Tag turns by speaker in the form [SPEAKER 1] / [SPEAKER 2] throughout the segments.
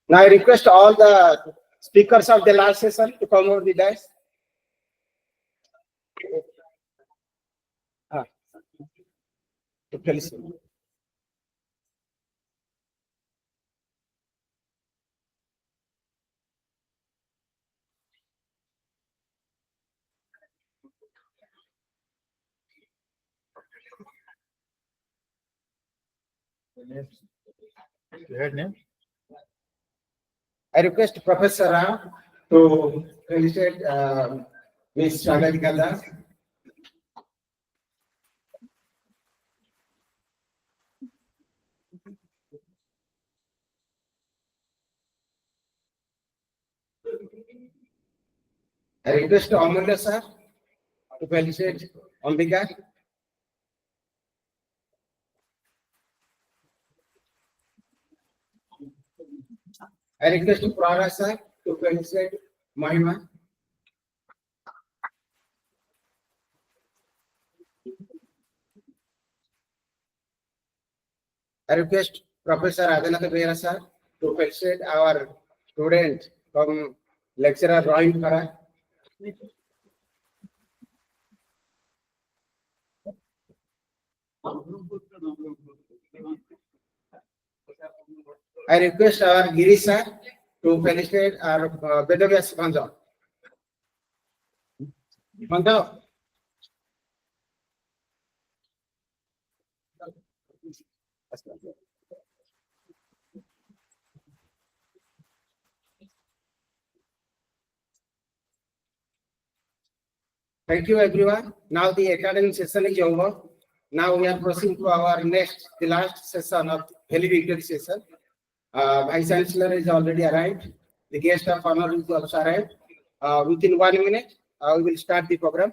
[SPEAKER 1] Now I request all the speakers of the last session to come over the dais. To Felicity. I request Professor Rao to felicitate Ms. Shagadika Das. I request Amulya sir to felicitate Ambika. I request Prara sir to felicitate Mahima. I request Professor Adhanatha Bera sir to felicitate our student from lecturer Rohit Khara. I request our Giri sir to felicitate our Bedavyas Bandhav. Bandhav. Thank you everyone. Now the academic session is over. Now we are proceeding to our next, the last session of valedictory session. Vice Chancellor is already arrived. The guest of honor is also arrived. Within 1 minute, we will start the program.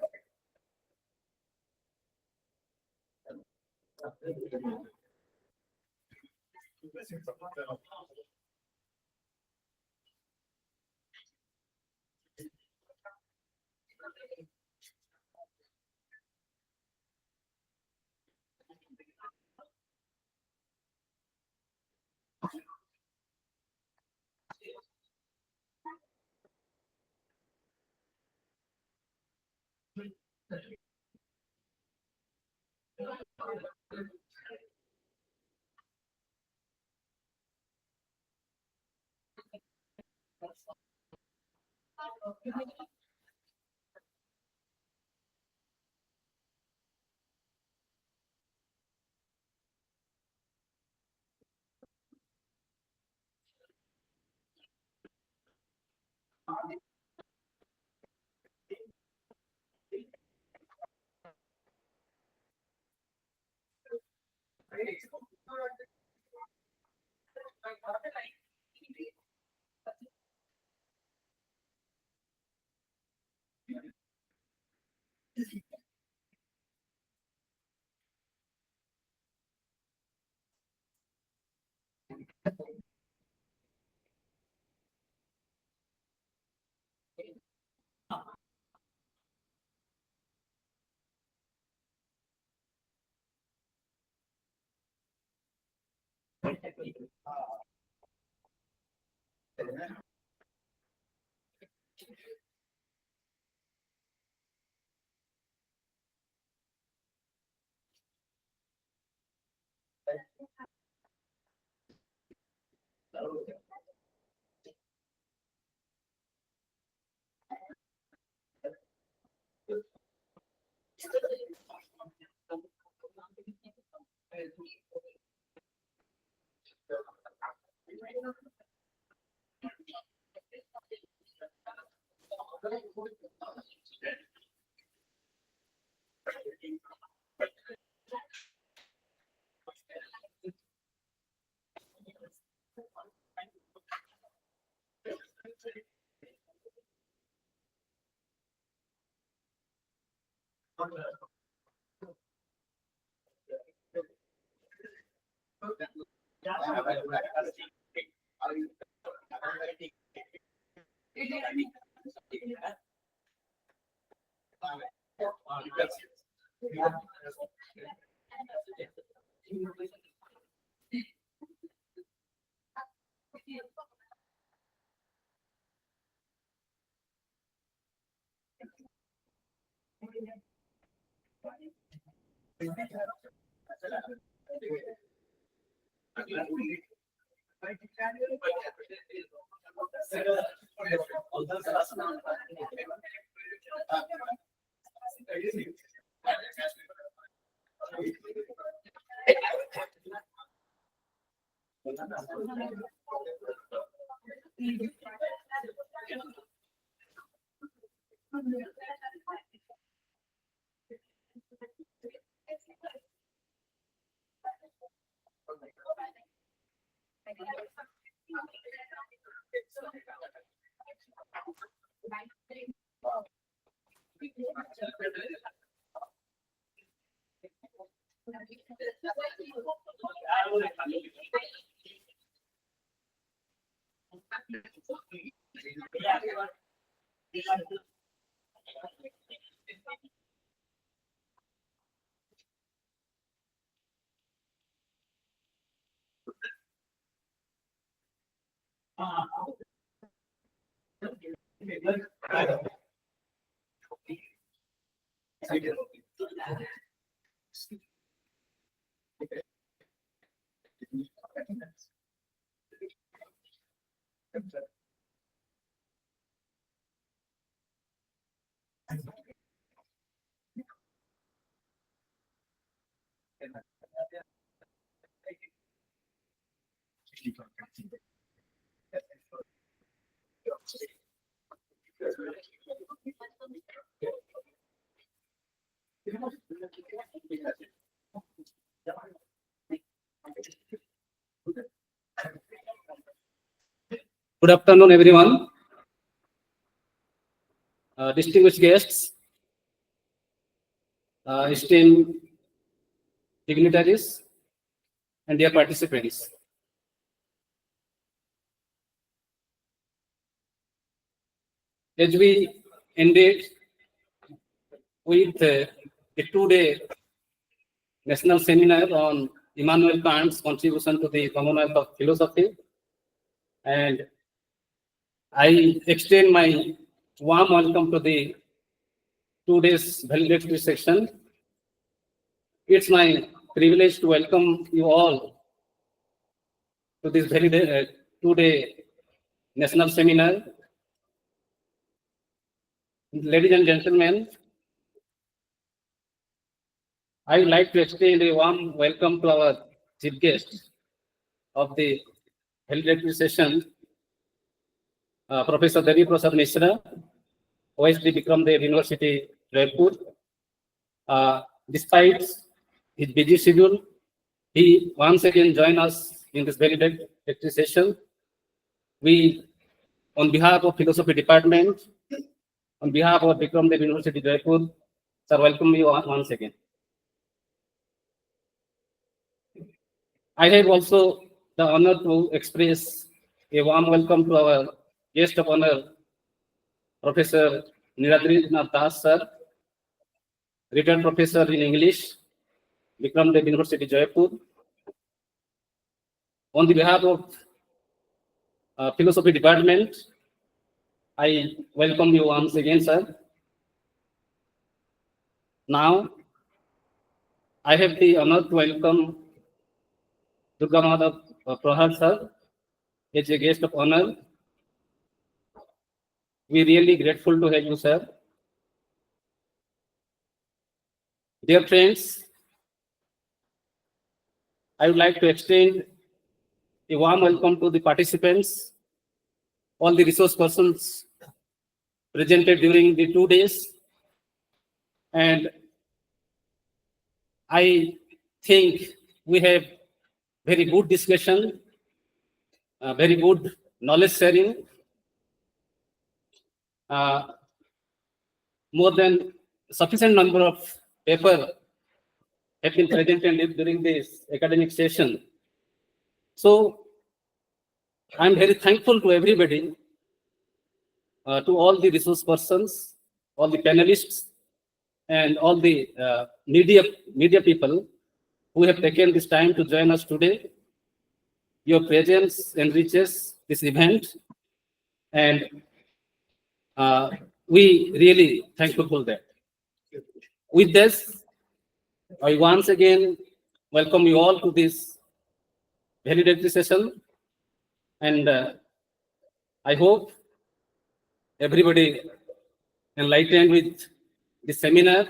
[SPEAKER 2] Good afternoon, everyone. Distinguished guests, esteemed dignitaries, and dear participants. As we ended with the two-day national seminar on Immanuel Kant's contribution to the Commonwealth of Philosophy, and I extend my warm welcome to the 2 days valedictory section. It's my privilege to welcome you all to this very 2-day national seminar. Ladies and gentlemen, I would like to extend a warm welcome to our chief guest of the valedictory session, Professor Devi Prasad Mishra, OSD Vikram Dev University, Jeypore. Despite his busy schedule, he once again joined us in this valedictory session. We, on behalf of Philosophy Department, on behalf of Vikram Dev University, Jeypore, sir, welcome you once again. I have also the honor to express a warm welcome to our guest of honor, Professor Niradrinath Das, sir, retired professor in English, Vikram Dev University, Jeypore. On the behalf of Philosophy Department, I welcome you once again, sir. Now, I have the honor to welcome Durga Madhav Prahad, sir, as a guest of honor. We really grateful to have you, sir. Dear friends, I would like to extend a warm welcome to the participants, all the resource persons presented during the 2 days. And I think we have very good discussion, very good knowledge sharing. More than sufficient number of paper have been presented during this academic session. So I'm very thankful to everybody, to all the resource persons, all the panelists, and all the media people who have taken this time to join us today. Your presence enriches this event, and we really thankful for that. With this, I once again welcome you all to this valedictory session, and I hope everybody enlightened with this seminar.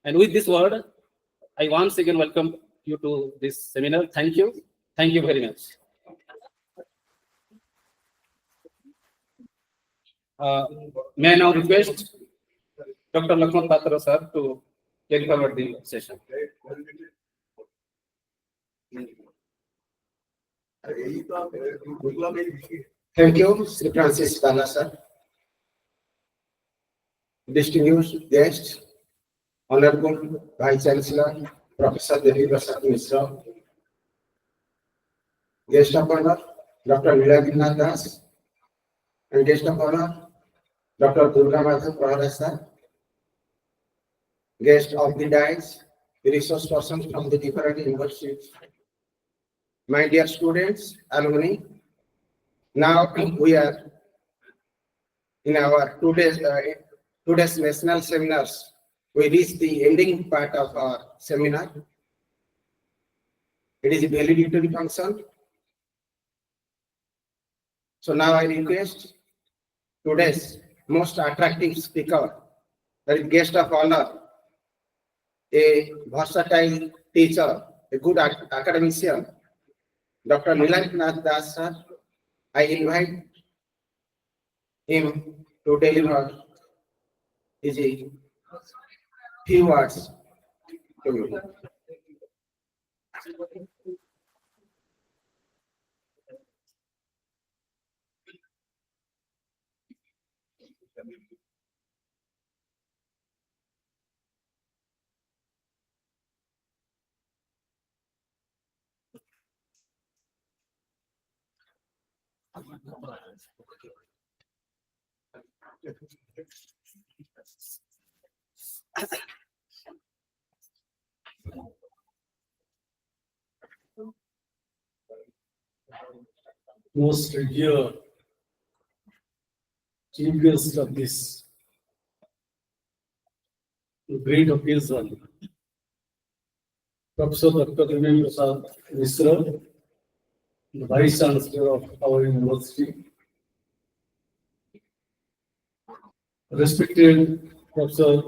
[SPEAKER 2] And with this word, I once again welcome you to this seminar. Thank you. Thank you very much. May I now request Dr. Lakshman Patra sir to carry forward the session.
[SPEAKER 1] Thank you, Sri Francis Bala sir. Distinguished guests, Honorable Vice Chancellor, Professor Devi Prasad Mishra, Guest of Honor, Dr. Nilaginath Das, and Guest of Honor, Dr. Durga Madhav Prahara sir, Guest of the dais, resource persons from the different universities, my dear students, alumni. Now we are in our today's national seminars. We reach the ending part of our seminar. It is a valedictory function. So now I request today's most attractive speaker, that is guest of honor, a versatile teacher, a good academician, Dr. Nilaginath Das sir. I invite him to deliver his few words to you.
[SPEAKER 3] Most revered chief guest of this great occasion, Professor Dr. Vikram Dev University, the Vice Chancellor of our university, respected Professor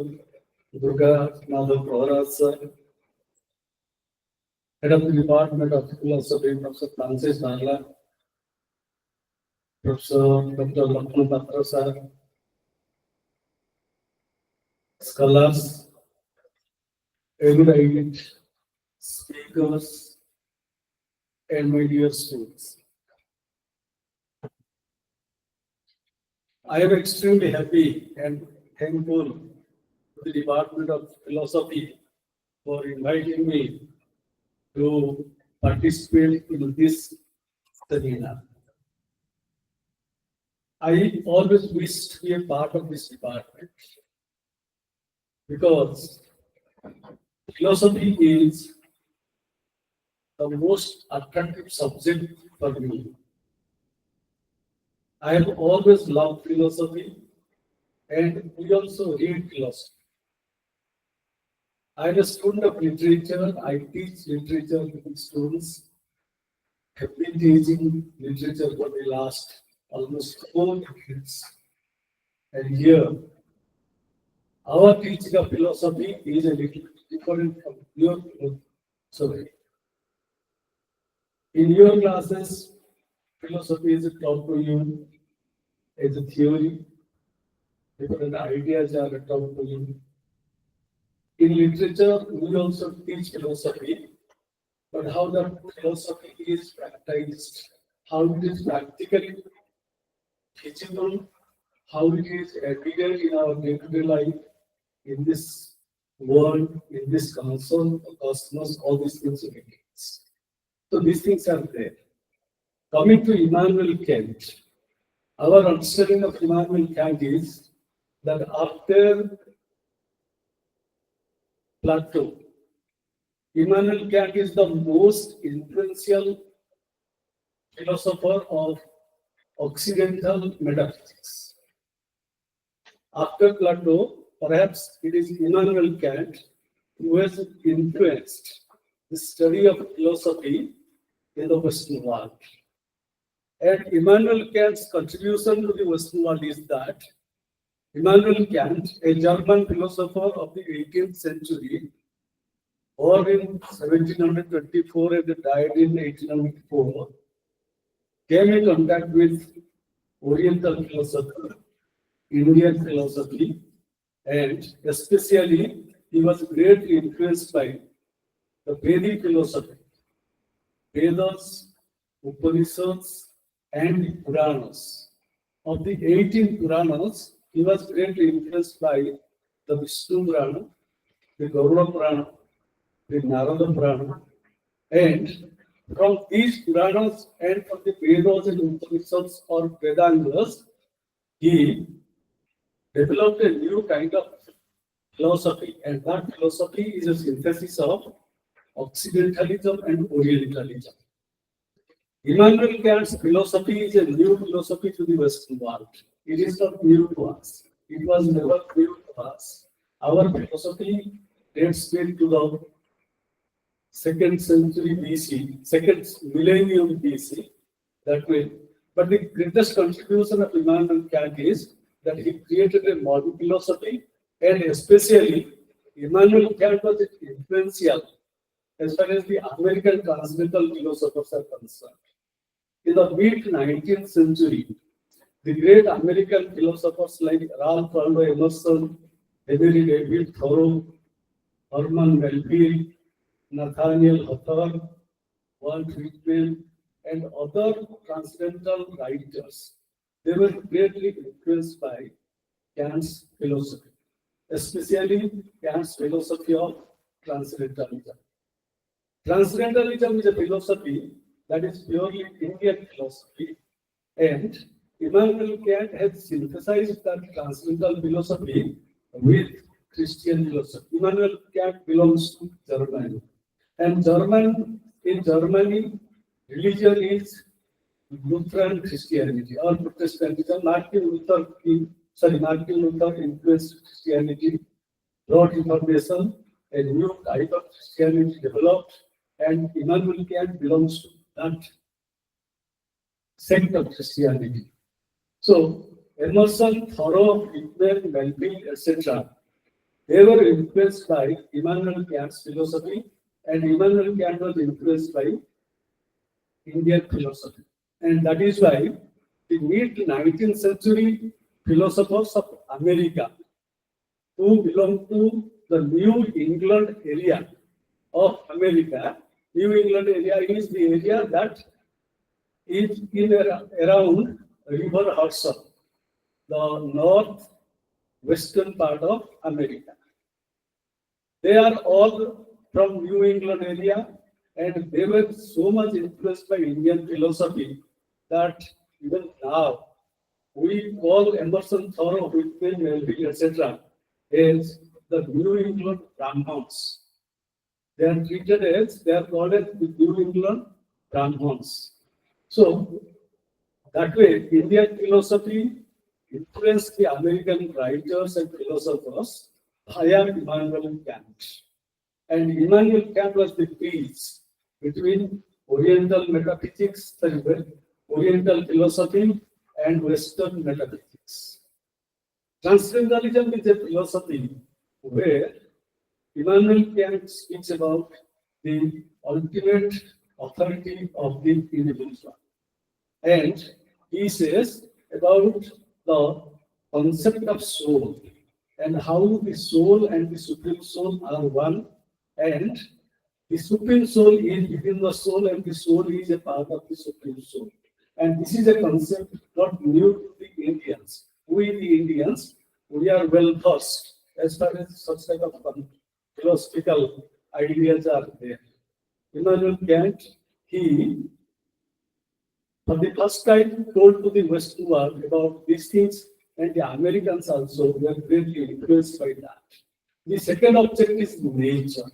[SPEAKER 3] Durga Madhav Prahara sir, Head of the Department of Philosophy, Professor Francis Bala, Professor Dr. Lakshman Patra sir, scholars, erudite speakers, and my dear students. I am extremely happy and thankful to the Department of Philosophy for inviting me to participate in this seminar. I always wish to be a part of this department because philosophy is the most attractive subject for me. I have always loved philosophy, and we also read philosophy. I am a student of literature. I teach literature to students. I have been teaching literature for the last almost 4 decades. And here, our teaching of philosophy is a little different from your philosophy. In your classes, philosophy is taught to you as a theory, different ideas are taught to him. In literature, we also teach philosophy, but how the philosophy is practiced, how it is practically teachable, how it is evident in our day-to-day life, in this world, in this cosmos, all these things are exist. So these things are there. Coming to Immanuel Kant, our understanding of Immanuel Kant is that after Plato, Immanuel Kant is the most influential philosopher of Occidental metaphysics. After Plato, perhaps it is Immanuel Kant who has influenced the study of philosophy in the Western world. And Immanuel Kant's contribution to the Western world is that Immanuel Kant, a German philosopher of the 18th century, born in 1724 and died in 1804, came in contact with Oriental philosophy, Indian philosophy, and especially he was greatly influenced by the Vedic philosophy, Vedas, Upanishads, and Puranas. Of the 18 Puranas, he was greatly influenced by the Vishnu Purana, the Garuda Purana, the Narada Purana, and from these Puranas and from the Vedas and Upanishads or Vedangas, he developed a new kind of philosophy, and that philosophy is a synthesis of Occidentalism and Orientalism. Immanuel Kant's philosophy is a new philosophy to the Western world. It is not new to us. It was never new to us. Our philosophy dates back to the 2nd century BC, 2nd millennium BC, that way. But the greatest contribution of Immanuel Kant is that he created a modern philosophy, and especially Immanuel Kant was influential as far as the American transcendental philosophers are concerned. In the mid-19th century, the great American philosophers like Ralph Waldo Emerson, Henry David Thoreau, Herman Melville, Nathaniel Hawthorne, Walt Whitman, and other transcendental writers, they were greatly influenced by Kant's philosophy, especially Kant's philosophy of transcendentalism. Transcendentalism is a philosophy that is purely Indian philosophy, and Immanuel Kant has synthesized that transcendental philosophy with Christian philosophy. Immanuel Kant belongs to Germany, and in Germany, religion is Lutheran Christianity or Protestantism. Martin Luther influenced Christianity, brought information, a new type of Christianity developed, and Immanuel Kant belongs to that sect of Christianity. So, Emerson, Thoreau, Whitman, Melville, etc., they were influenced by Immanuel Kant's philosophy, and Immanuel Kant was influenced by Indian philosophy. And that is why the mid-19th century philosophers of America, who belong to the New England area of America, New England area is the area that is in around River Hudson, the northwestern part of America. They are all from New England area, and they were so much influenced by Indian philosophy that even now we call Emerson, Thoreau, Whitman, Melville, etc. as the New England Brahmins. They are treated as, they are called as the New England Brahmins. So that way, Indian philosophy influenced the American writers and philosophers via Immanuel Kant. And Immanuel Kant was the bridge between Oriental metaphysics, Oriental philosophy, and Western metaphysics. Transcendentalism is a philosophy where Immanuel Kant speaks about the ultimate authority of the individual. And he says about the concept of soul and how the soul and the supreme soul are one, and the supreme soul is within the soul and the soul is a part of the supreme soul. And this is a concept not new to the Indians. We, the Indians, we are well versed as far as such type of philosophical ideas are there. Immanuel Kant, he, for the first time, told to the Western world about these things, and the Americans also were greatly influenced by that. The second object is nature.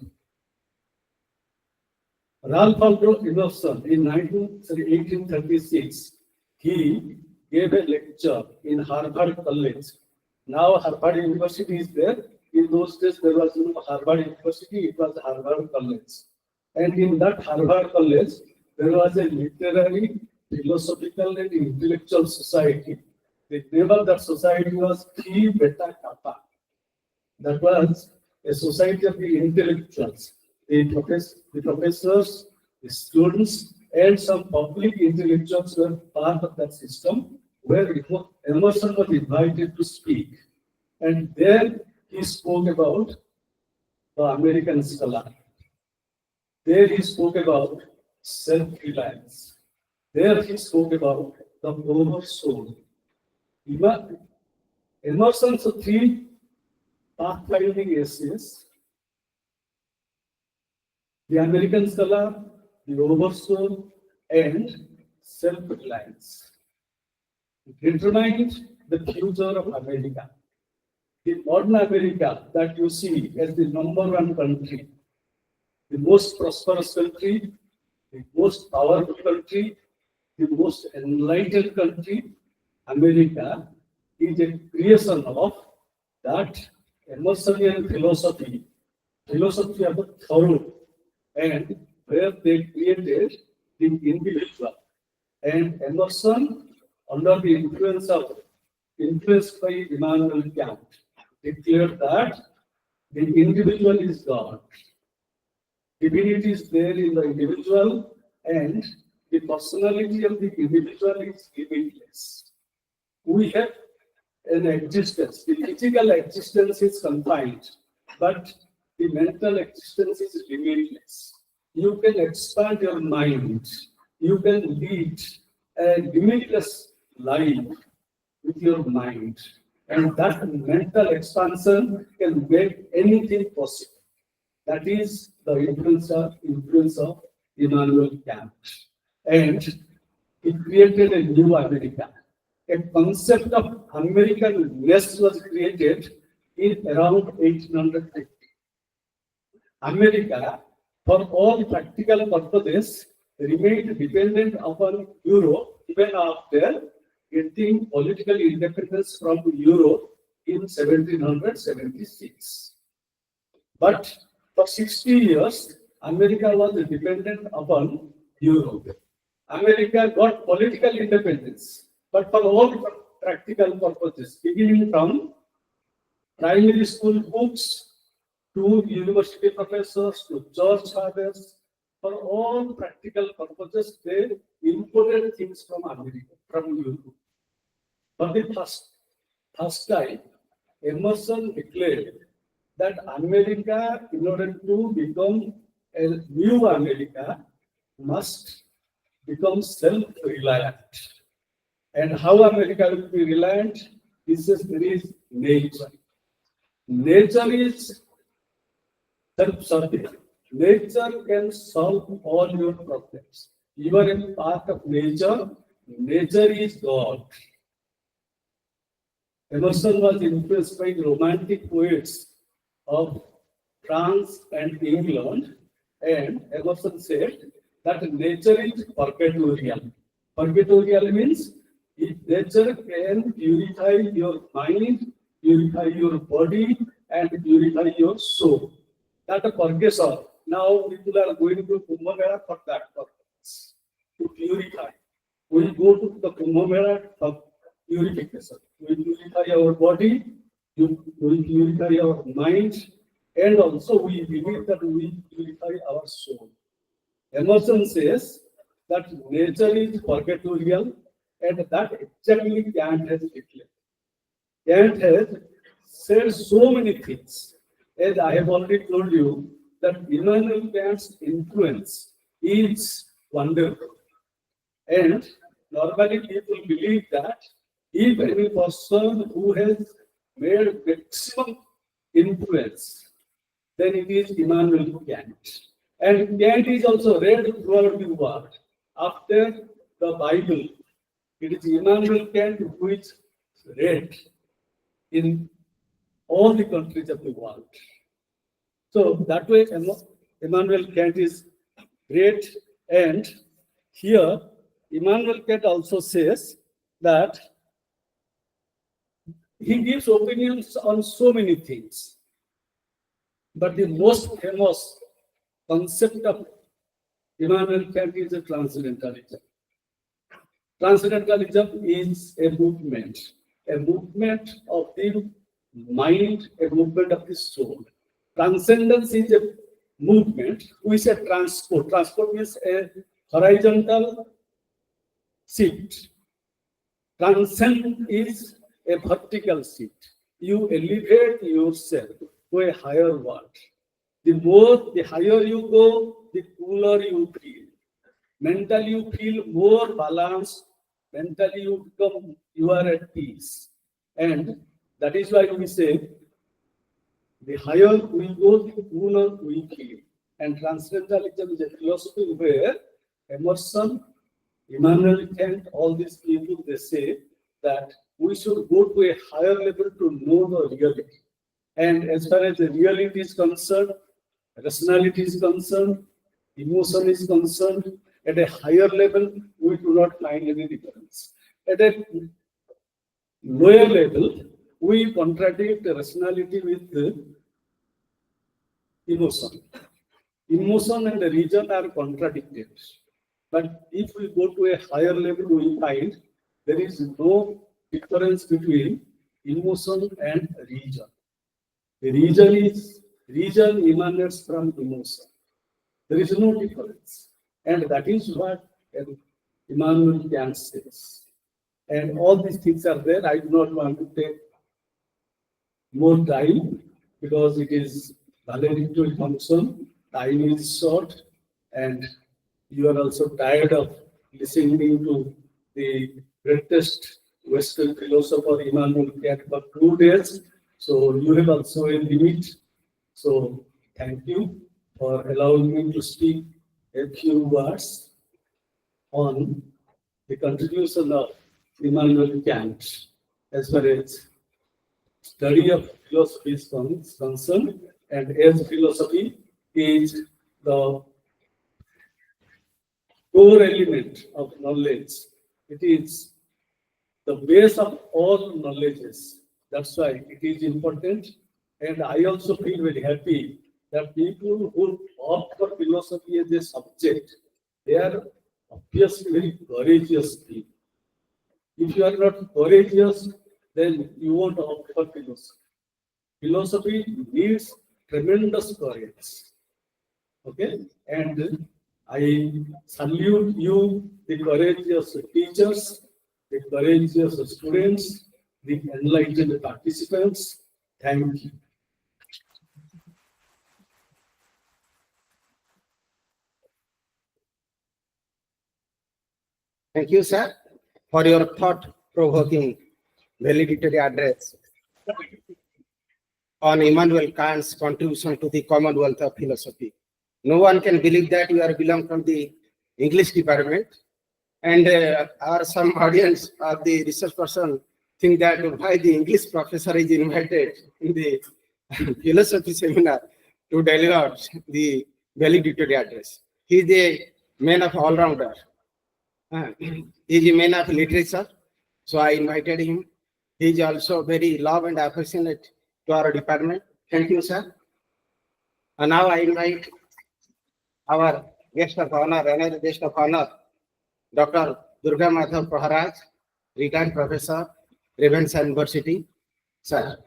[SPEAKER 3] Ralph Waldo Emerson in 1836, he gave a lecture in Harvard College. Now Harvard University is there. In those days, there was no Harvard University, it was Harvard College. And in that Harvard College, there was a literary, philosophical, and intellectual society. The name of that society was Phi Beta Kappa. That was a society of the intellectuals, the professors, the students, and some public intellectuals were part of that system where Emerson was invited to speak. And there he spoke about the American scholar. There he spoke about self-reliance. There he spoke about the oversoul. Emerson's three pathfinding essays: the American scholar, the oversoul, and self-reliance, determined the future of America. The modern America that you see as the #1 country, the most prosperous country, the most powerful country, the most enlightened country, America, is a creation of that Emersonian philosophy of the thorough, and where they created the individual. And Emerson, under the influence by Immanuel Kant, declared that the individual is God. Divinity is there in the individual, and the personality of the individual is limitless. We have an existence. The physical existence is confined, but the mental existence is limitless. You can expand your mind. You can lead a limitless life with your mind. And that mental expansion can make anything possible. That is the influence of Immanuel Kant. And he created a new America. A concept of American-ness was created in around 1850. America, for all practical purposes, remained dependent upon Europe even after getting political independence from Europe in 1776. But for 60 years, America was dependent upon Europe. America got political independence, but for all practical purposes, beginning from primary school books to university professors to church fathers, for all practical purposes, they imported things from America, from Europe. For the first time, Emerson declared that America, in order to become a new America, must become self-reliant. And how America will be reliant? He says there is nature. Nature is self-serving. Nature can solve all your problems. You are a part of nature. Nature is God. Emerson was influenced by the romantic poets of France and England, and Emerson said that nature is purgatorial. Purgatorial means if nature can purify your mind, purify your body, and purify your soul. That a purgation. Now people are going to Kumbh Mela for that purpose, to purify. We go to the Kumbh Mela for purification. We purify our body, we purify our mind, and also we believe that we purify our soul. Emerson says that nature is purgatorial, and that exactly Kant has declared. Kant has said so many things. As I have already told you, that Immanuel Kant's influence is wonderful. And normally people believe that if any person who has made maximum influence, then it is Immanuel Kant. And Kant is also read throughout the world. After the Bible, it is Immanuel Kant who is read in all the countries of the world. So that way, Immanuel Kant is great. And here, Immanuel Kant also says that he gives opinions on so many things. But the most famous concept of Immanuel Kant is a transcendentalism. Transcendentalism is a movement of the mind, a movement of the soul. Transcendence is a movement, we say transport. Transport means a horizontal shift. Transcend is a vertical shift. You elevate yourself to a higher world. The higher you go, the cooler you feel. Mentally you feel more balanced. Mentally you are at peace. And that is why we say, the higher we go, the cooler we feel. And transcendentalism is a philosophy where Emerson, Immanuel Kant, all these people, they say that we should go to a higher level to know the reality. And as far as the reality is concerned, rationality is concerned, emotion is concerned, at a higher level, we do not find any difference. At a lower level, we contradict rationality with emotion. Emotion and reason are contradicted. But if we go to a higher level, we find there is no difference between emotion and reason. The reason emanates from emotion. There is no difference. And that is what Immanuel Kant says. And all these things are there. I do not want to take more time because it is valedictory function. Time is short, and you are also tired of listening to the greatest Western philosopher Immanuel Kant for 2 days. So you have also a limit. So thank you for allowing me to speak a few words on the contribution of Immanuel Kant as far as study of philosophy is concerned, and as philosophy is the core element of knowledge. It is the base of all knowledges. That's why it is important. And I also feel very happy that people who opt for philosophy as a subject, they are obviously very courageous people. If you are not courageous, then you won't opt for philosophy. Philosophy needs tremendous courage. Okay? And I salute you, the courageous teachers, the courageous students, the enlightened participants. Thank you.
[SPEAKER 1] Thank you, sir, for your thought-provoking valedictory address on Immanuel Kant's contribution to the Commonwealth of Philosophy. No one can believe that you are belong from the English department, and some audience of the research person think that why the English professor is invited in the philosophy seminar to deliver the valedictory address. He is a man of all-rounder. He is a man of literature, so I invited him. He is also very love and affectionate to our department. Thank you, sir. And now I invite our guest of honor, another guest of honor, Dr. Durga Madhav Paharaj, retired professor, Ravens University. Sir.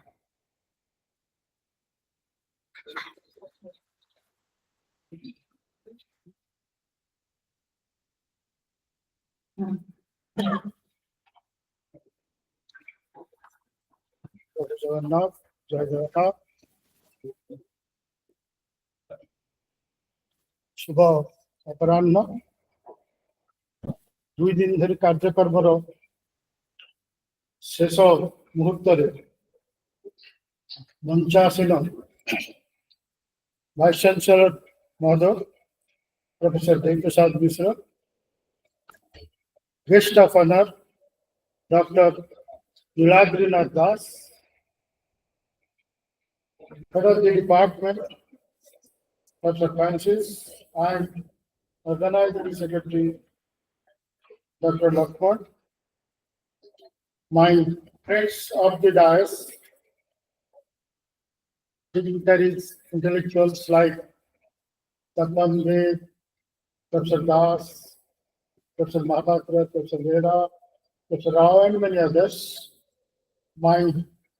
[SPEAKER 4] Jagannath, জয় জগন্নাথ। শুভ অপরাহ্ନ। 2 ଦିନ ଧରି କାର୍ଯ୍ୟକ୍ରମର ଶେଷ ମୁହୂର୍ତ୍ତରେ ମଞ୍ଚାସୀନ vice chancellor ମହୋଦୟ professor Debaprasad Mishra, guest of honour doctor Niladrinath Das, head of the department, Dr. Francis, and organizing secretary, Dr. Lakshman, my friends of the dais, dignitaries, intellectuals like Tatman Dev, Professor Das, Professor Mahapatra, Professor Veda, Professor Rao, and many others, my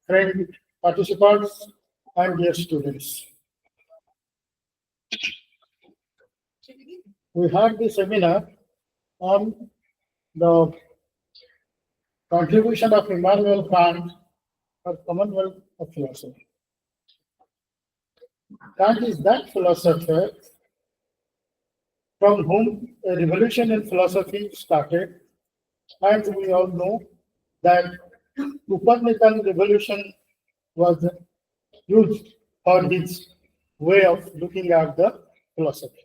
[SPEAKER 4] friend participants, and dear students. We had the seminar on the contribution of Immanuel Kant for Commonwealth of Philosophy. Kant is that philosopher from whom a revolution in philosophy started, and we all know that Copernican revolution was used for his way of looking at the philosophy.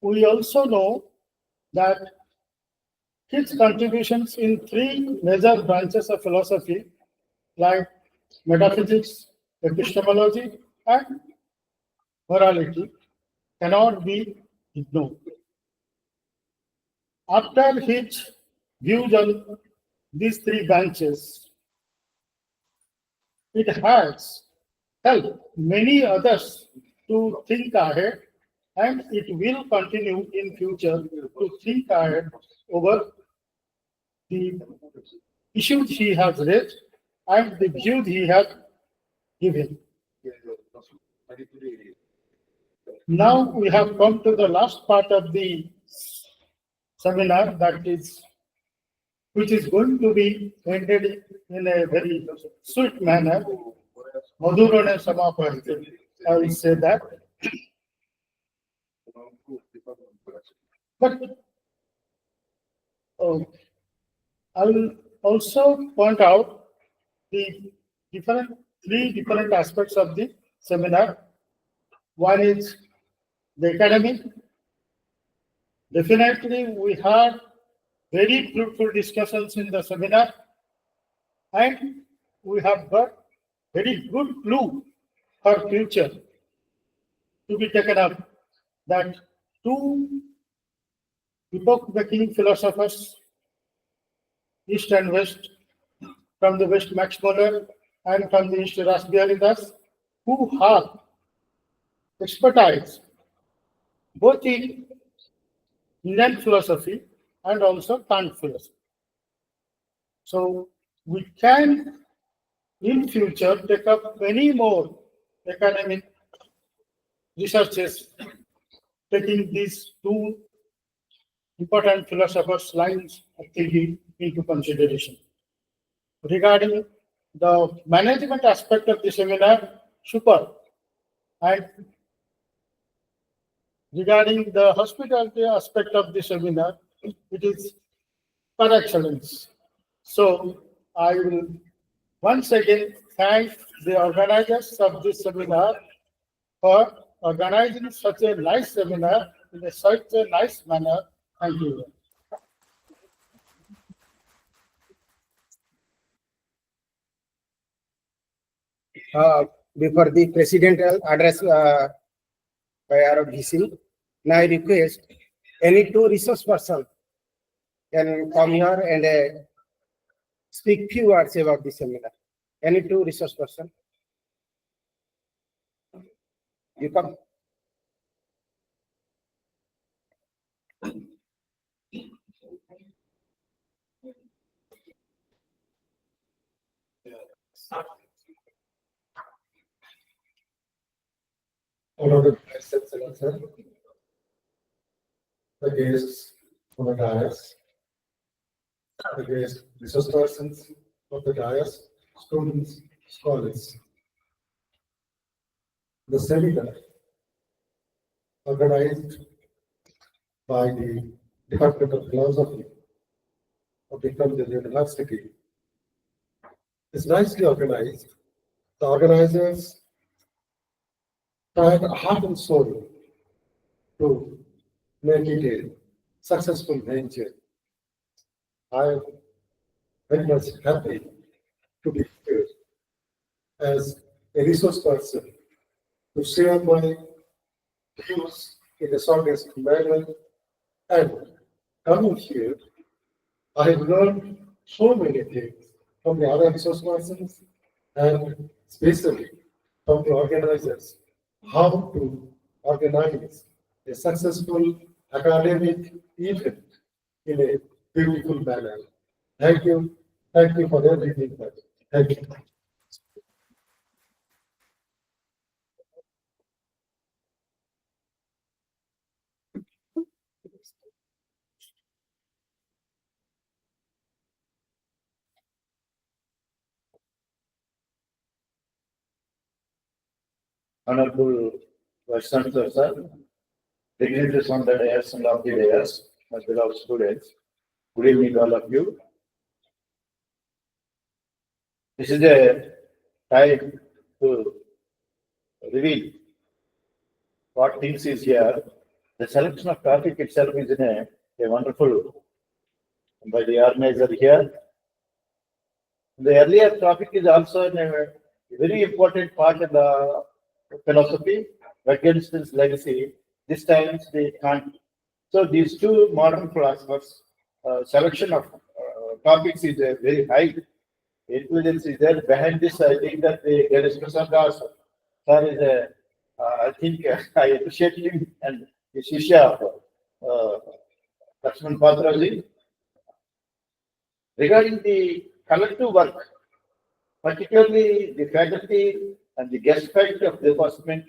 [SPEAKER 4] We also know that his contributions in 3 major branches of philosophy, like metaphysics, epistemology, and morality, cannot be ignored. After his views on these 3 branches, it has helped many others to think ahead, and it will continue in future to think ahead over the issues he has raised and the views he has given. Now we have come to the last part of the seminar, which is going to be ended in a very sweet manner. Madhurane Samapati, I will say that. But I will also point out the 3 different aspects of the seminar. One is the academic. Definitely, we had very fruitful discussions in the seminar, and we have got very good clue for future to be taken up, that 2 epoch-making philosophers, East and West, from the West Max Muller and from the East Rasbihari Das, who have expertise both in Indian philosophy and also Kant philosophy. So we can in future take up many more academic researches taking these 2 important philosophers' lines of thinking into consideration. Regarding the management aspect of the seminar, super. And regarding the hospitality aspect of the seminar, it is par excellence. So I will once again thank the organizers of this seminar for organizing such a nice seminar in such a nice manner. Thank you.
[SPEAKER 1] Before the presidential address by our VC, now I request any 2 resource person can come here and speak few words about the seminar. Any 2 resource person? You come.
[SPEAKER 3] Honored Vice Chancellor, sir, the guests on the dais, the guest resource persons, of the dais, students, scholars. The seminar, organized by the Department of Philosophy of Vikram Dev University, is nicely organized. The organizers tried heart and soul to make it a successful venture. I am very much happy to be here as a resource person to share my views in the shortest manner. And coming here, I have learned so many things from the other resource persons and especially from the organizers how to organize a successful academic event in a beautiful manner. Thank you. Thank you for everything. Thank you.
[SPEAKER 5] Honorable Vice Chancellor, sir, dignitaries on the dais and of the dais, as well as students. Good evening, all of you. This is a time to reveal what things is here. The selection of topic itself is in a wonderful by the organizer here. The earlier topic is also a very important part of the philosophy, Wittgenstein's legacy. This time they can't. So these two modern philosophers, selection of topics is a very high. Intelligence is there. Behind this, I think that there is Prasad Sir is a, I think I appreciate him and the Shishya of Lakshman Patraji. Regarding the collective work, particularly the faculty and the guest faculty of the department,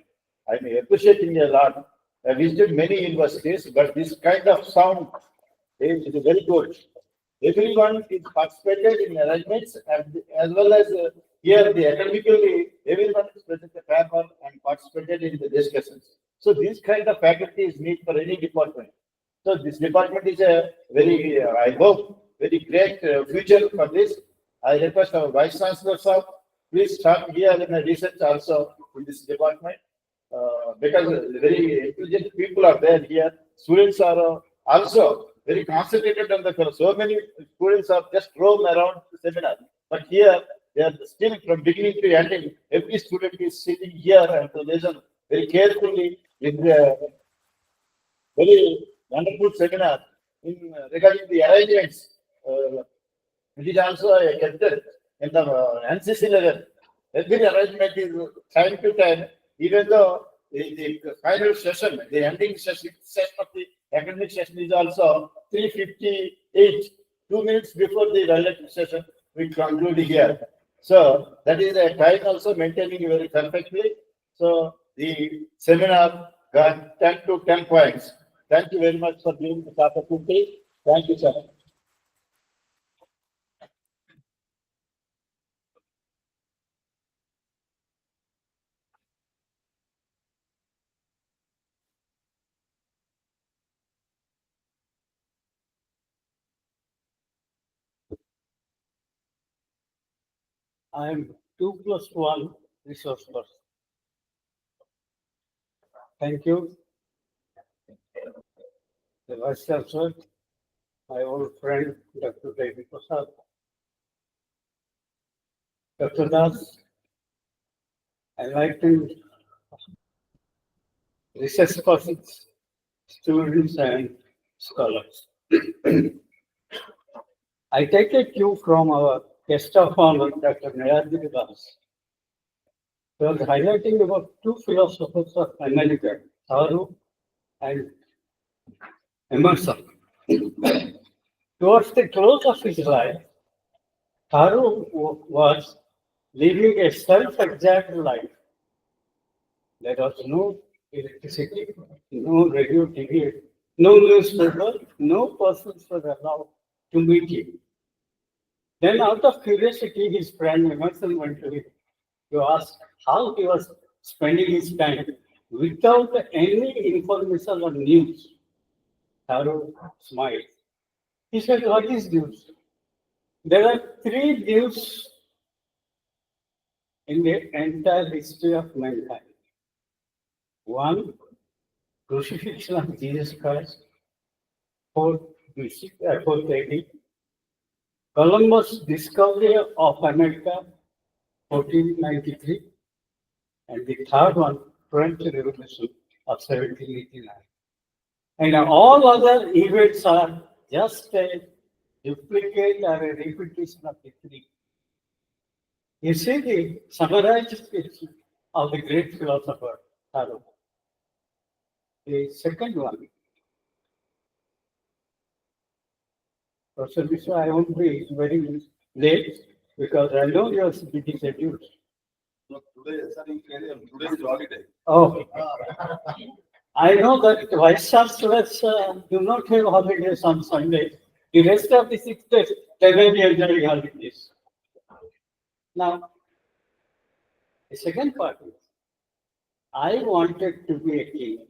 [SPEAKER 5] I may appreciate him a lot. I visited many universities, but this kind of sound is very good. Everyone is participated in arrangements and as well as here the academically, everyone is present at paper and participated in the discussions. So this kind of faculty is need for any department. So this department is a very, I hope, very great future for this. I request our Vice Chancellor, sir, please start here in a research also in this department because very intelligent people are there here. Students are also very concentrated on the course. So many students are just roam around the seminar. But here, they are still from beginning to ending. Every student is sitting here and to listen very carefully in the very wonderful seminar in regarding the arrangements. It is also a captain in the NCC level. Every arrangement is time to time, even though the final session, the ending session of the academic session is also 3:58, 2 minutes before the valedictory session, we conclude here. So that is a time also maintaining very perfectly. So the seminar got 10 to 10 points. Thank you very much for giving this opportunity. Thank you, sir.
[SPEAKER 4] I am 2+1 resource person. Thank you. The Vice Chancellor, my old friend, Dr. David Prasad. Dr. Das, enlightened research persons, students, and scholars. I take a cue from our guest of honor, Dr. Nayadri Das. He was highlighting about two philosophers of America, Thoreau and Emerson. Towards the close of his life, Thoreau was living a self-exact life. There was no electricity, no radio, TV, no newspaper, no persons were allowed to meet him.
[SPEAKER 6] Then out of curiosity, his friend Emerson went to him to ask how he was spending his time without any information or news. Tharu smiled. He said, what is news? There are three news in the entire history of mankind. One, crucifixion of Jesus Christ, 480. Columbus' discovery of America, 1493. And the third one, French Revolution of 1789. And all other events are just a duplicate or a repetition of the three. You see the summarized picture of the great philosopher, Thoreau. The second one, Professor Mishra, I won't be very late because I know your busy schedule.
[SPEAKER 7] No, today, sir, today is holiday.
[SPEAKER 6] Oh, I know that Vice Chancellors do not have holidays on Sunday. The rest of the 6 days, they may be enjoying holidays. Now, the second part is, I wanted to be a king.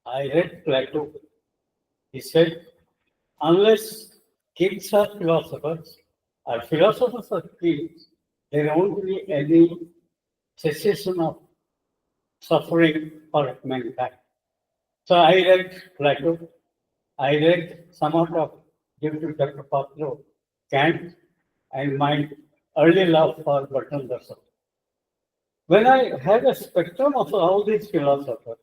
[SPEAKER 6] I read Plato. He said, unless kings are philosophers, or philosophers are kings, there won't be any cessation of suffering for mankind. So I read Plato. I read somewhat of, due to Dr. Papro, Kant, and my early love for Bertrand Russell. When I had a spectrum of all these philosophers,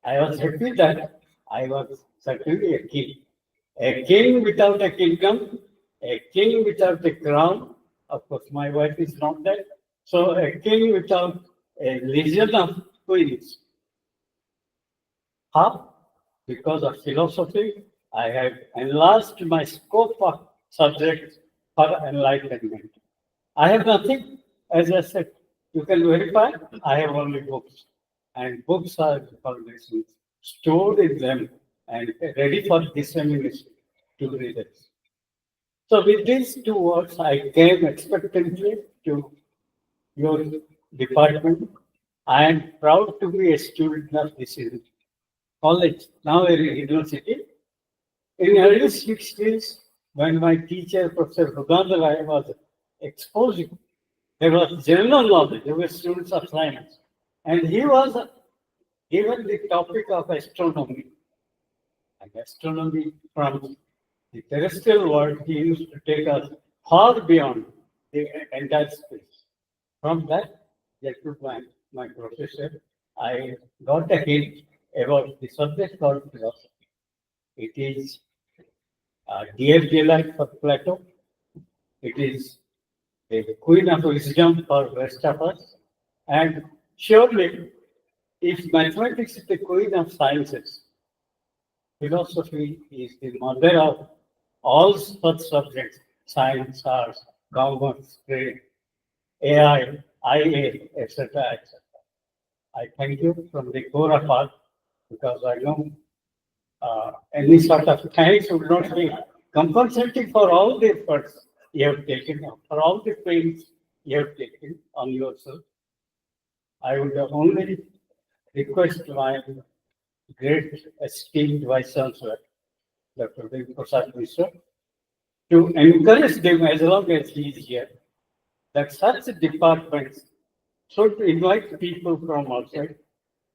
[SPEAKER 6] I was happy that I was certainly a king. A king without a kingdom, a king without a crown. Of course, my wife is not there. So a king without a legion of queens. How? Because of philosophy, I have enlarged my scope of subjects for enlightenment. I have nothing, as I said, you can verify, I have only books. And books are information stored in them and ready for dissemination to readers. So with these two words, I came expectantly to your department. I am proud to be a student of this college, now a university. In early 60s, when my teacher, Professor Rugandalai, was exposing, there was general knowledge, there were students of science. And he was given the topic of astronomy. And astronomy from the terrestrial world, he used to take us far beyond the entire space. From that, my professor, I got a hint about the subject called philosophy. It is dear delight for Plato. It is the queen of wisdom for rest of us. And surely, if mathematics is the queen of sciences, philosophy is the mother of all such subjects, science, arts, commerce, trade, AI, IA, etc., etc. I thank you from the core of heart because I know any sort of thanks would not be compensating for all the efforts you have taken, for all the pains you have taken on yourself. I would only request my great esteemed Vice Chancellor, Dr. Dev University, to encourage them as long as he is here, that such departments should invite people from outside.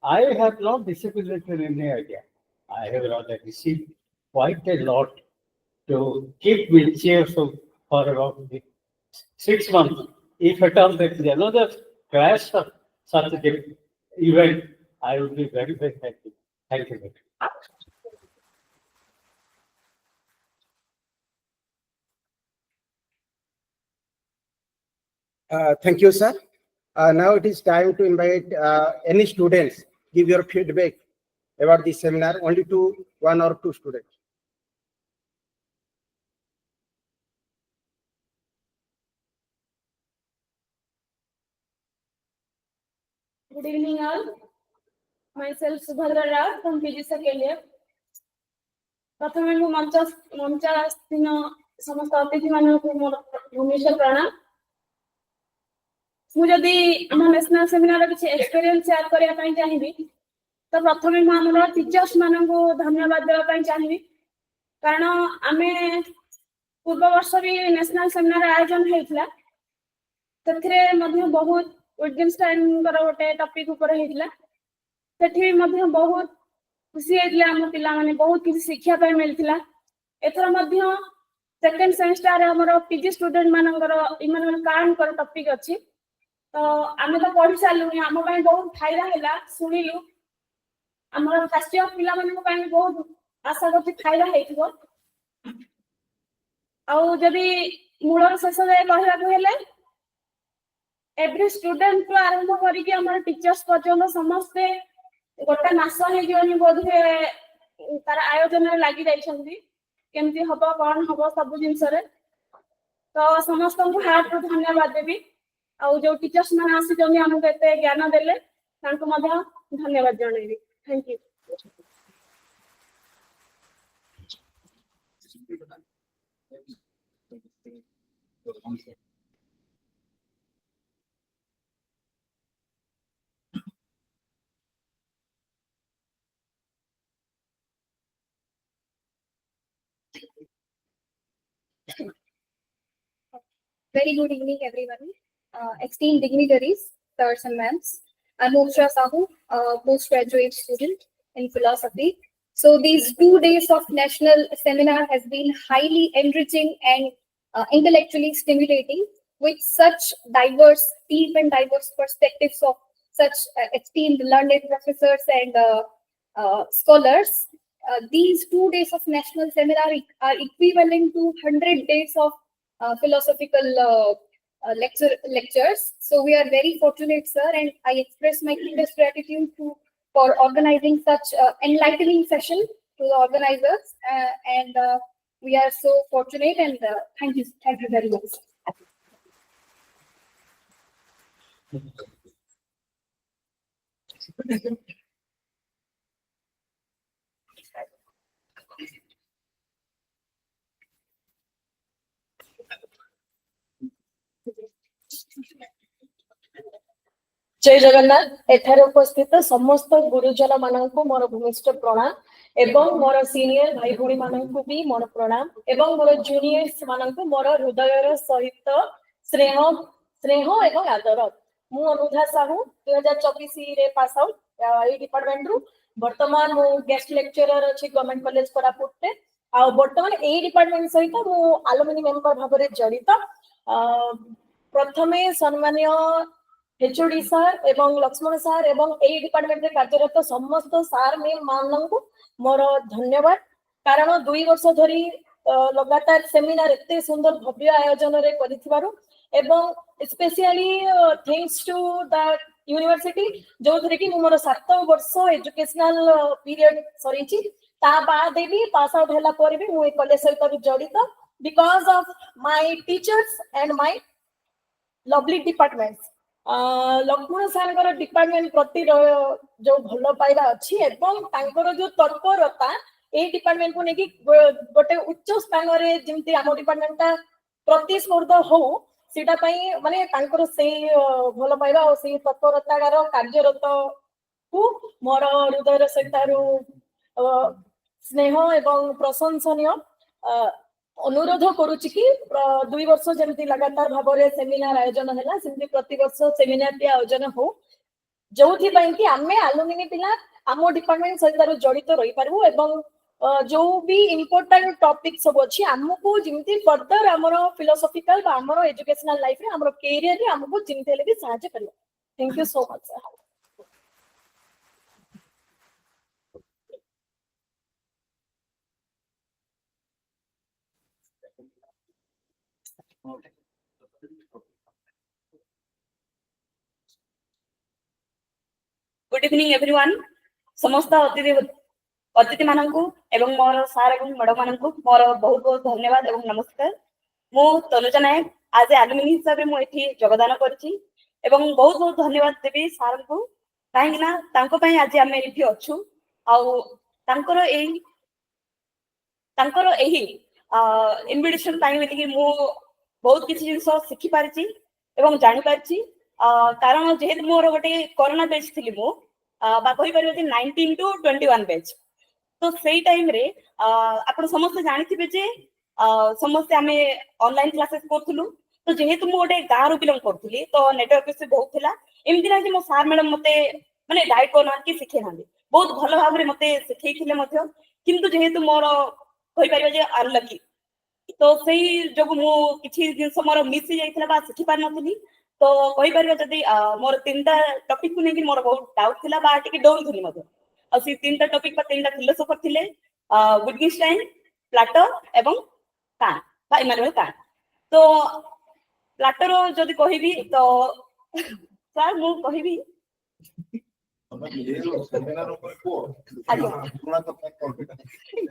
[SPEAKER 6] I have not disseminated any idea. I have rather received quite a lot to keep me cheerful for about 6 months. If at all there is another clash of such an event, I will be very, very happy. Thank you very much.
[SPEAKER 1] Thank you, sir. Now it is time to invite any students, give your feedback about this seminar, only to 1 or 2 students.
[SPEAKER 8] Good evening, all. Myself Subhadra Rao from PG second year. प्रथमे मु मंचासीन समस्त अतिथि मानक मोर भूमिष्ठ प्रणाम मु जदि हम national seminar किसी एक्सपीरियंस शेयर करिया पई चाहिबी तो प्रथमे मु हमर टीचर्स मानक धन्यवाद देबा पई चाहिबी कारण आमे पूर्व वर्ष भी नेशनल सेमिनार आयोजन हेइतला तथरे मध्य बहुत विटगेनस्टाइन कर गोटे टॉपिक ऊपर हेइतला सेठी मध्य बहुत खुशी हेइतला हम पिला माने बहुत किसी शिक्षा पय मिलथिला एथर मध्य सेकंड सेमेस्टर हमर पीजी स्टूडेंट मानकर इमानुएल कांट कर टॉपिक अछि तो आमे तो पढ़ि सालु हम पय बहुत फायदा हैला सुनिलु हमर फर्स्ट ईयर पिला माने पय बहुत आशा करछि फायदा हेइथिबो आउ जदि मूल शेष जाए कहला हेले एवरी स्टूडेंट को आरंभ करी कि हमर टीचर्स पर्यंत समस्त गोटे मास हे जोनी बोधे तार आयोजन रे लागि जाइछन्ती केमती हबो कोन हबो सब जिंस रे तो समस्त को हार्ट रो धन्यवाद देबी आ जो टीचर्स माने आसी जोनी हमके एते ज्ञान देले तांको मध्य धन्यवाद जणैबी thank you
[SPEAKER 9] Very good evening, everyone. Esteemed dignitaries, sirs and ma'ams. I'm Moksha Sahu, postgraduate student in philosophy. So these 2 days of national seminar has been highly enriching and intellectually stimulating with such diverse, deep and diverse perspectives of such esteemed learned professors and scholars. These 2 days of national seminar are equivalent to 100 days of philosophical lectures. So we are very fortunate, sir, and I express my deepest gratitude for organizing such enlightening session to the organizers, and we are so fortunate, and thank you very much.
[SPEAKER 10] जय जगन्नाथ एठारे उपस्थित समस्त गुरुजन माननकु मोर भूमिष्ठ प्रणाम एवं मोर senior भाई भौणी माननकु भी मोर प्रणाम एवं मोर जूनियर्स माननकु मोर हृदयर सहित स्नेह एवं आदर मु अनुधा साहू 2024 रे पास आउट ए डिपार्टमेंट रु वर्तमान मु गेस्ट लेक्चरर अछि गवर्नमेंट कॉलेज कोरापुट रे आ वर्तमान ए डिपार्टमेंट सहित मु अलुमिनी मेंबर भाबरे जड़ित प्रथमे सम्माननीय एचओडी सर एवं लक्ष्मण सर एवं ए डिपार्टमेंट रे कार्यरत समस्त सर मैम माननकु मोर धन्यवाद कारण 2 वर्ष धरी लगातार सेमिनार एते सुंदर भव्य आयोजन रे करिथिबारु एवं specially thanks to the university जो थरे कि मोर 7 वर्ष एजुकेशनल पीरियड सरीची ता बाद भी पास आउट होला पर भी मु ए कॉलेज सहित जड़ित because of my teachers and my lovely departments Laxman sir department प्रति जो भल पाइबा अच्छी एवं तांकर जो तत्परता ए डिपार्टमेंट को लेकिन गोटे उच्च स्थान रे जेमती आम डिपार्टमेंटटा प्रतिस्पर्धा हो सीटा पई माने तांकर से भल पाइबा और से तत्परतार कार्यरत को मोर हृदय सहितारु स्नेह एवं प्रशंसनीय अनुरोध करुछि कि 2 वर्ष जमती लगातार भाव में सेमिनार आयोजन है सेमती प्रति वर्ष सेमिनार आयोजन हो जो कि आमे अलुमिनी पिला आम डिपार्टमेंट सहित जड़ित रही पारबू एवं जो भी इम्पोर्टेंट टॉपिक सब अच्छी आमको जमी फर्दर आमर फिलोसॉफिकल आमर एजुकेशनल लाइफ रे आमर कैरियर रे आमको जमी हेले भी सहायता करियो thank you so much sir
[SPEAKER 11] good evening everyone समस्त अतिथि माननकु एवं मोर सार एवं मैडम माननकु मोर बहुत बहुत धन्यवाद एवं नमस्कार मु तनुजा नायक आज एलुमिनी हिसाब रे मु एठी योगदान करछि एवं बहुत बहुत धन्यवाद देबी सार को काहे ना तांको पई आज हम एठी अछु आ तांकर एही इनविटेशन पाई बोलिकी मु बहुत किसी जिनस शिखि पारिछि एवं जानि पारिछि कारण जेहेतु मोर गोटे कोरोना बैच थिली मु बा कहि परिबे जे 19 टू 21 बैच तो सेई टाइम रे आपण समस्त जानिथिबे जे समस्त आमे ऑनलाइन क्लासेस करथुलु तो जेहेतु मु गोटे गाँ रु बिलोंग करथुली तो नेटवर्क इश्यू बहुत थिला एमति ना जे मो सार मैडम मते माने गाइड करना कि सिखे नांदी बहुत भलो भाव रे मते सिखेइथिले मध्य किंतु जेहेतु मोर कहि परिबे जे अनलकी तो सेई जगु मु किछि जिंस मोर मिस जाइथिला बा सिखि पार नथुली तो कहि परिबे जदी मोर तीनटा टॉपिक को नेकी मोर बहुत डाउट थिला बा टिके डोल थुली मध्य आ सी तीनटा टॉपिक बा तीनटा फिलोसोफर थिले विटगेस्टाइन प्लाटो एवं कांट बा इमानुएल कांट तो प्लाटोर जदी कहिबी तो सर मु कहिबी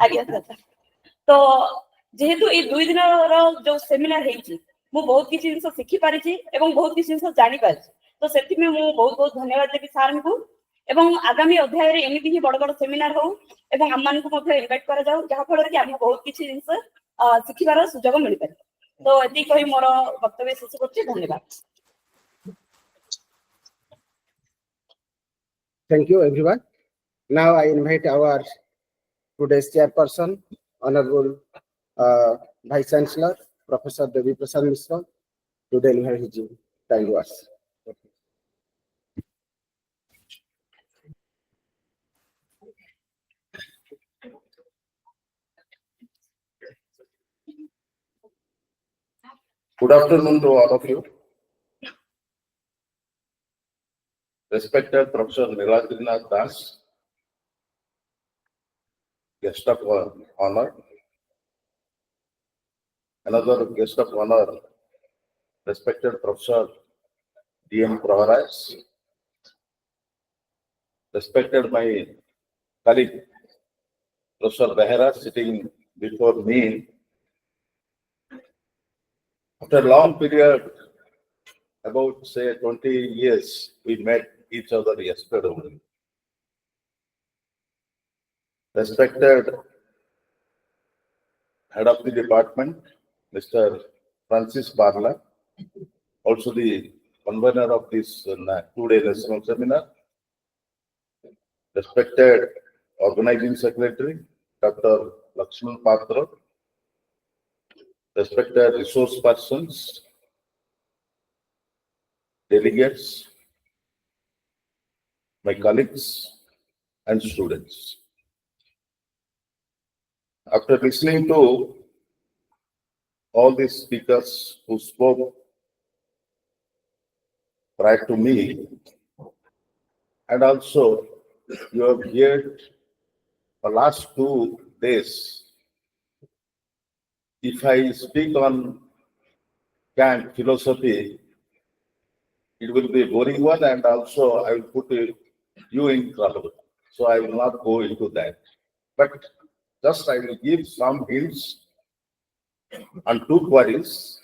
[SPEAKER 11] आज्ञा सर तो जेहेतु ये 2 दिन जो सेमिनार हेची मु बहुत किछि जिंस सिखि पारिछि एवं बहुत किछि जिंस जानि पारिछि तो सेति में मु बहुत बहुत धन्यवाद देबी सर को एवं आगामी अध्याय रे एमिति ही बड़ बड़ सेमिनार हो एवं हम मान को मध्ये इनवाइट करा जाऊ जहा फल रे कि हम बहुत किछि जिंस सिखिबार सुयोग मिलि पारे तो एति कहि मोर वक्तव्य शेष करछि धन्यवाद
[SPEAKER 1] Thank you, everyone. Now I invite our today's chairperson, Honorable Vice Chancellor, Professor Devi Prasad Mishra, to deliver his kind words.
[SPEAKER 7] Good afternoon to all of you. Respected Professor Niladrinath Das, guest of honor. Another guest of honor, respected Professor D.M. Praharas. Respected my colleague, Professor Behera, sitting before me. After a long period, about say 20 years, we met each other yesterday only. Respected head of the department, Mr. Francis Barla, also the convener of this 2-day national seminar. Respected organizing secretary, Dr. Lakshman Patra. Respected resource persons, delegates, my colleagues and students. After listening to all these speakers who spoke prior to me, and also you have heard the last 2 days, if I speak on Kant philosophy, it will be a boring one, and also I will put you in trouble. So I will not go into that. But just I will give some hints on 2 queries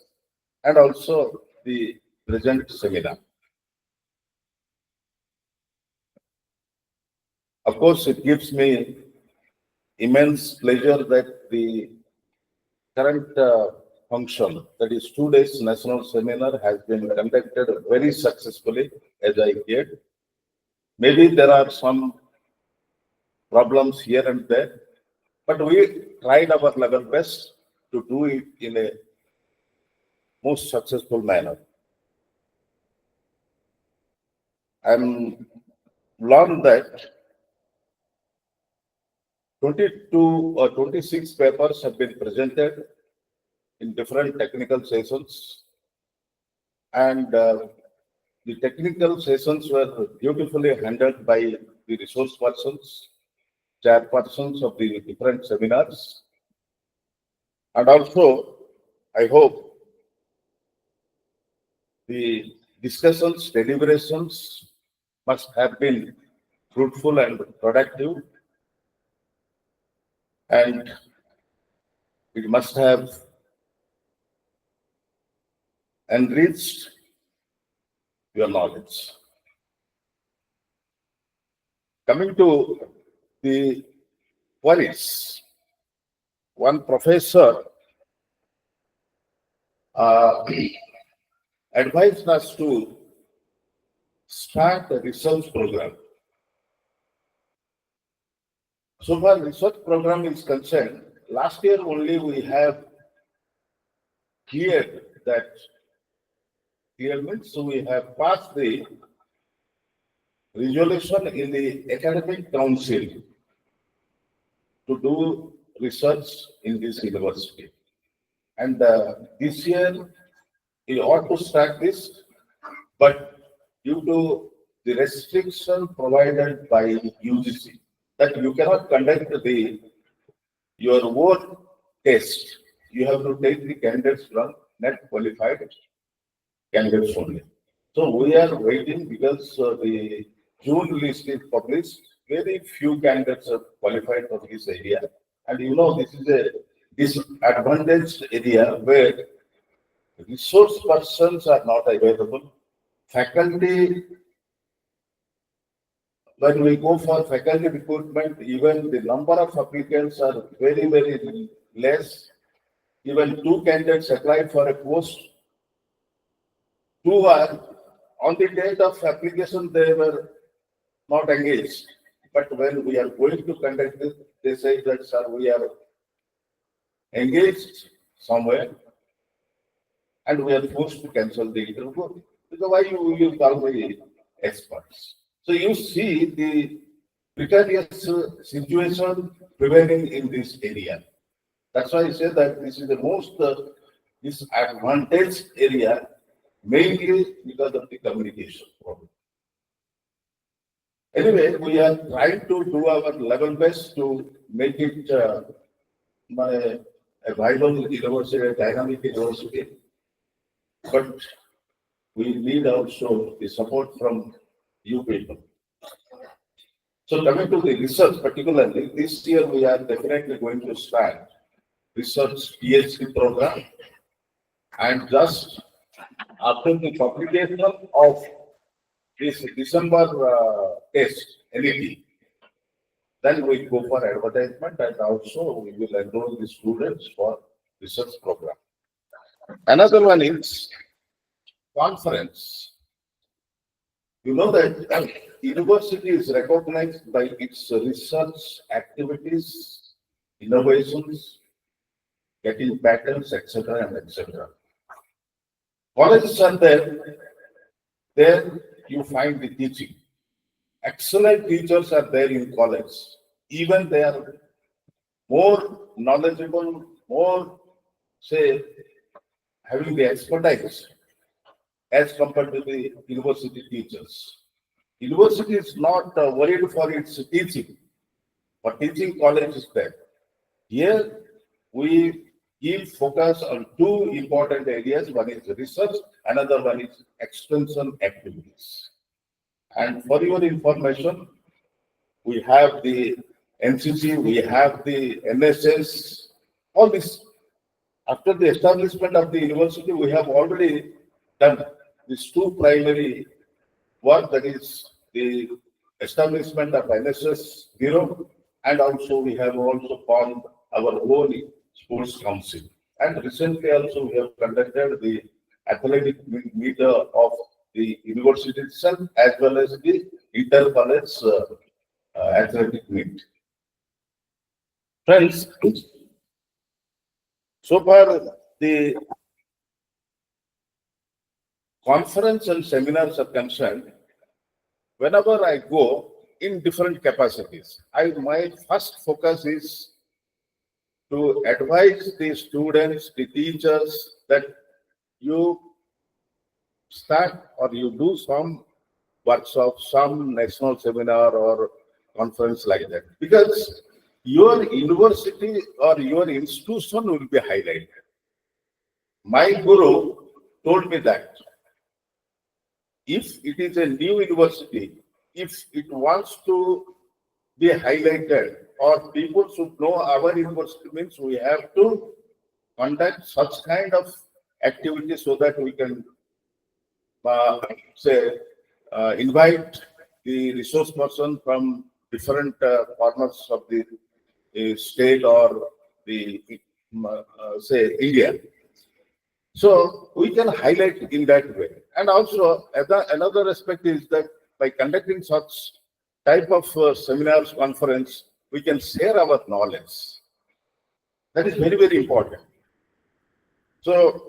[SPEAKER 7] and also the present seminar. Of course, it gives me immense pleasure that the current function, that is 2 days national seminar, has been conducted very successfully, as I heard. Maybe there are some problems here and there, but we tried our level best to do it in a most successful manner. I'm learned that 22 or 26 papers have been presented in different technical sessions, and the technical sessions were beautifully handled by the resource persons, chairpersons of the different seminars, and also I hope the discussions, deliberations must have been fruitful and productive, and it must have enriched your knowledge. Coming to the queries, one professor advised us to start a research program. So far research program is concerned, last year only we have cleared that. Clear means, so we have passed the resolution in the academic council to do research in this university. And this year we ought to start this, but due to the restriction provided by UGC, that you cannot conduct your own test. You have to take the candidates from net qualified candidates only. So we are waiting because the June list is published. Very few candidates are qualified for this area. And you know, this is a disadvantaged area where resource persons are not available. Faculty, when we go for faculty recruitment, even the number of applicants are very, very less. Even 2 candidates apply for a post. 2 are on the date of application, they were not engaged. But when we are going to conduct it, they say that, sir, we are engaged somewhere and we are forced to cancel the interview. So why you call me experts? So you see the precarious situation prevailing in this area. That's why I say that this is the most disadvantaged area, mainly because of the communication problem. Anyway, we are trying to do our level best to make it a viable university, a dynamic university. But we need also the support from you people. So coming to the research particularly, this year we are definitely going to start research PhD program. And just after the publication of this December test, NET, then we go for advertisement and also we will enroll the students for research program. Another one is conference. You know that university is recognized by its research activities, innovations, getting patents, etc. and etc. Colleges are there. There you find the teaching. Excellent teachers are there in college. Even they are more knowledgeable, more, say, having the expertise as compared to the university teachers. University is not worried for its teaching, but teaching college is there. Here we give focus on 2 important areas. One is research, another one is extension activities. And for your information, we have the NCC, we have the NSS, all this. After the establishment of the university, we have already done these 2 primary work, that is the establishment of NSS Bureau, and also we have also formed our own sports council. And recently also we have conducted the athletic meet of the university itself, as well as the inter-college athletic meet. Friends, so far the conference and seminars are concerned, whenever I go in different capacities, my first focus is to advise the students, the teachers, that you start or you do some workshop, some national seminar or conference like that. Because your university or your institution will be highlighted. My guru told me that if it is a new university, if it wants to be highlighted or people should know our university, means we have to conduct such kind of activities so that we can invite the resource person from different corners of the state or the say India. So we can highlight in that way. And also another aspect is that by conducting such type of seminars, conference, we can share our knowledge. That is very, very important. So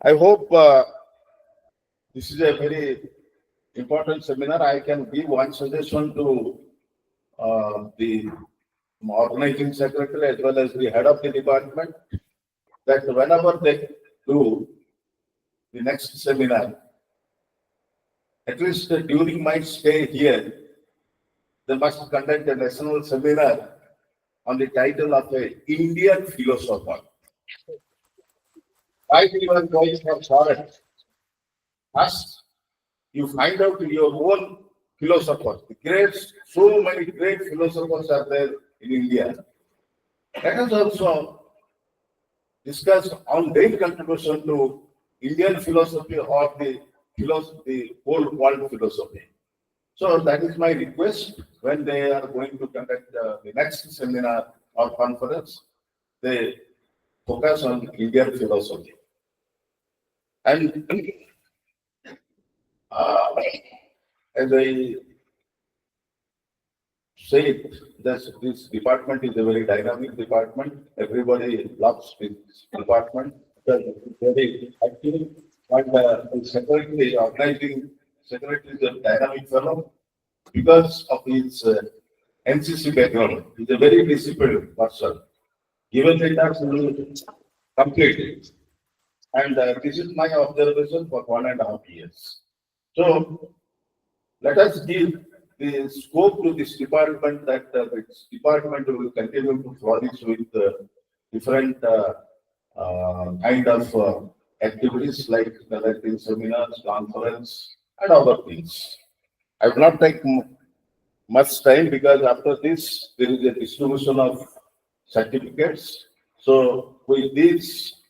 [SPEAKER 7] I hope this is a very important seminar. I can give one suggestion to the organizing secretary as well as the head of the department, that whenever they do the next seminar, at least during my stay here, they must conduct a national seminar on the title of a Indian philosopher. Why you are going for foreign? First, you find out your own philosophers. So many great philosophers are there in India. Let us also discuss on their contribution to Indian philosophy or the whole world philosophy. So that is my request. When they are going to conduct the next seminar or conference, they focus on Indian philosophy. And as I said, this department is a very dynamic department. Everybody loves this department. It's very active. And the secretary, organizing secretary, is a dynamic fellow because of his NCC background. He's a very disciplined person. Given the task, he will complete it. And this is my observation for 1.5 years. So let us give the scope to this department, that this department will continue to flourish with different kind of activities like conducting seminars, conference, and other things. I will not take much time because after this there is a distribution of certificates. So with these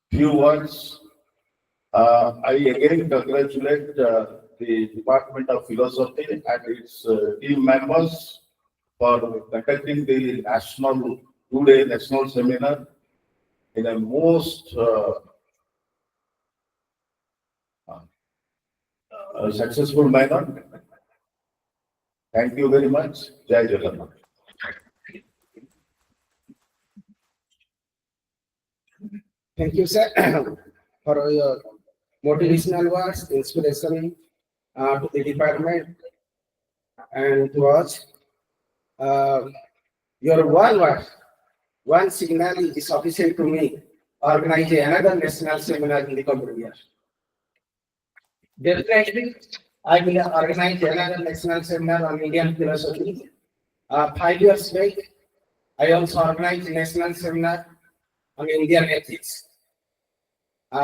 [SPEAKER 7] few words, I again congratulate the Department of Philosophy and its team members for conducting the two-day national seminar in a most successful manner. Thank you very much. Jai Jagannath.
[SPEAKER 1] Thank you, sir, for your motivational words, inspiration to the department and to us. Your one word, one signal is sufficient to me. Organize another national seminar in the coming year. Definitely, I will organize another national seminar on Indian philosophy. 5 years back, I also organized a national seminar on Indian ethics. We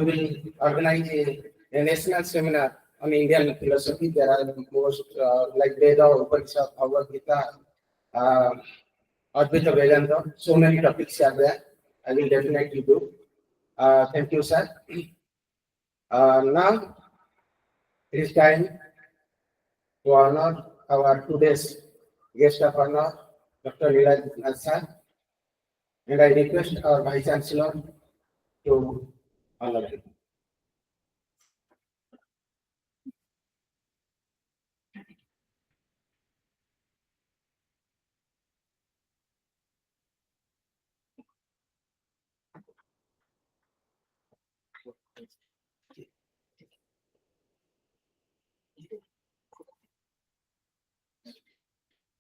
[SPEAKER 1] will organize a national seminar on Indian philosophy. There are most like Veda, Upanishad, Bhagavad Gita, Advaita Vedanta. So many topics are there. I will definitely do. Thank you, sir. Now it is time to honor our today's guest of honor, Dr. Niraj sir. And I request our Vice Chancellor to honor him.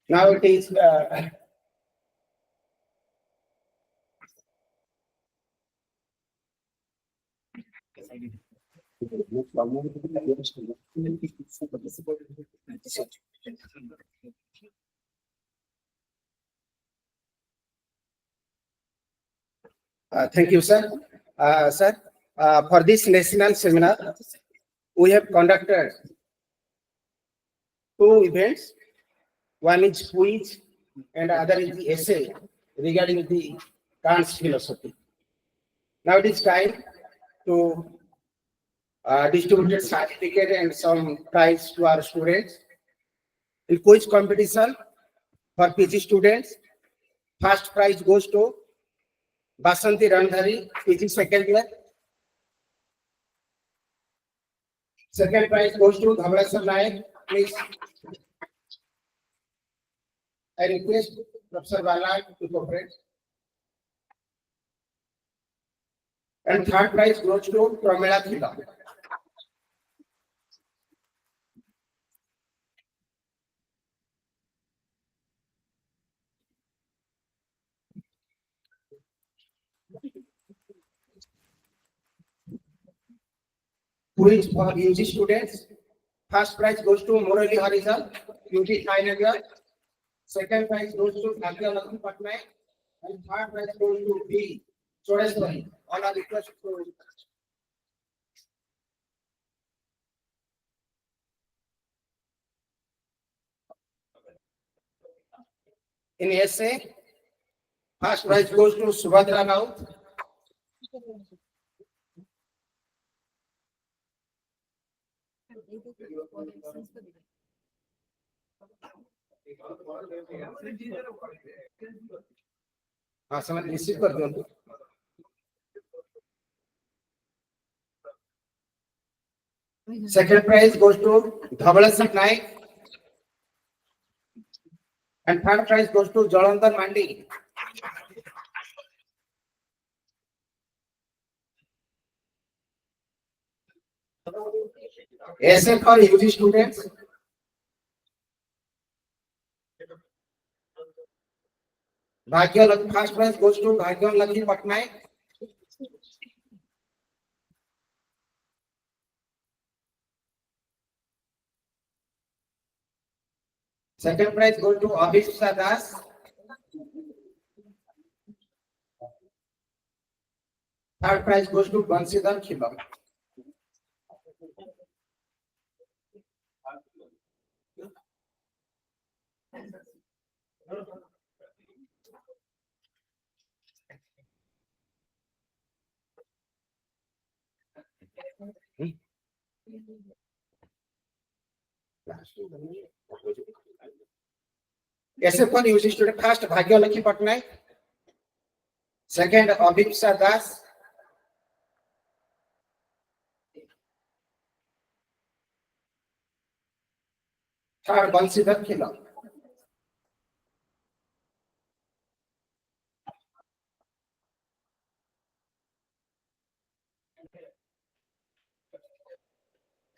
[SPEAKER 1] Now it is thank you, sir. Sir, for this national seminar, we have conducted 2 events. One is quiz and other is the essay regarding the Kant's philosophy. Now it is time to distribute a certificate and some prize to our students. In quiz competition for PG students, first prize goes to Basanti Randhari, PG second year. Second prize goes to Dhamrasar Naik, please. I request Professor Bala to cooperate. And third prize goes to Pramila Thila. Who is for UG students? First prize goes to Murali Harizal, UG final year. Second prize goes to Bhagya Lakshmi Patnaik. And third prize goes to B. Chodeswari. All are requested to. In essay, first prize goes to Subhadra Raut. हाँ समझ receive कर दो Second prize goes to Dhabalasar Naik. And third prize goes to Jalandhar Mandi. Essay for UG students. First prize goes to Bhagya Lakshmi Patnaik. Second prize goes to Abhishek Das. Third prize goes to Bansidhar Khila. Essay for UG student. First Bhagya Lakshmi Patnaik. Second Abhishek Das. Third Bansidhar Khila.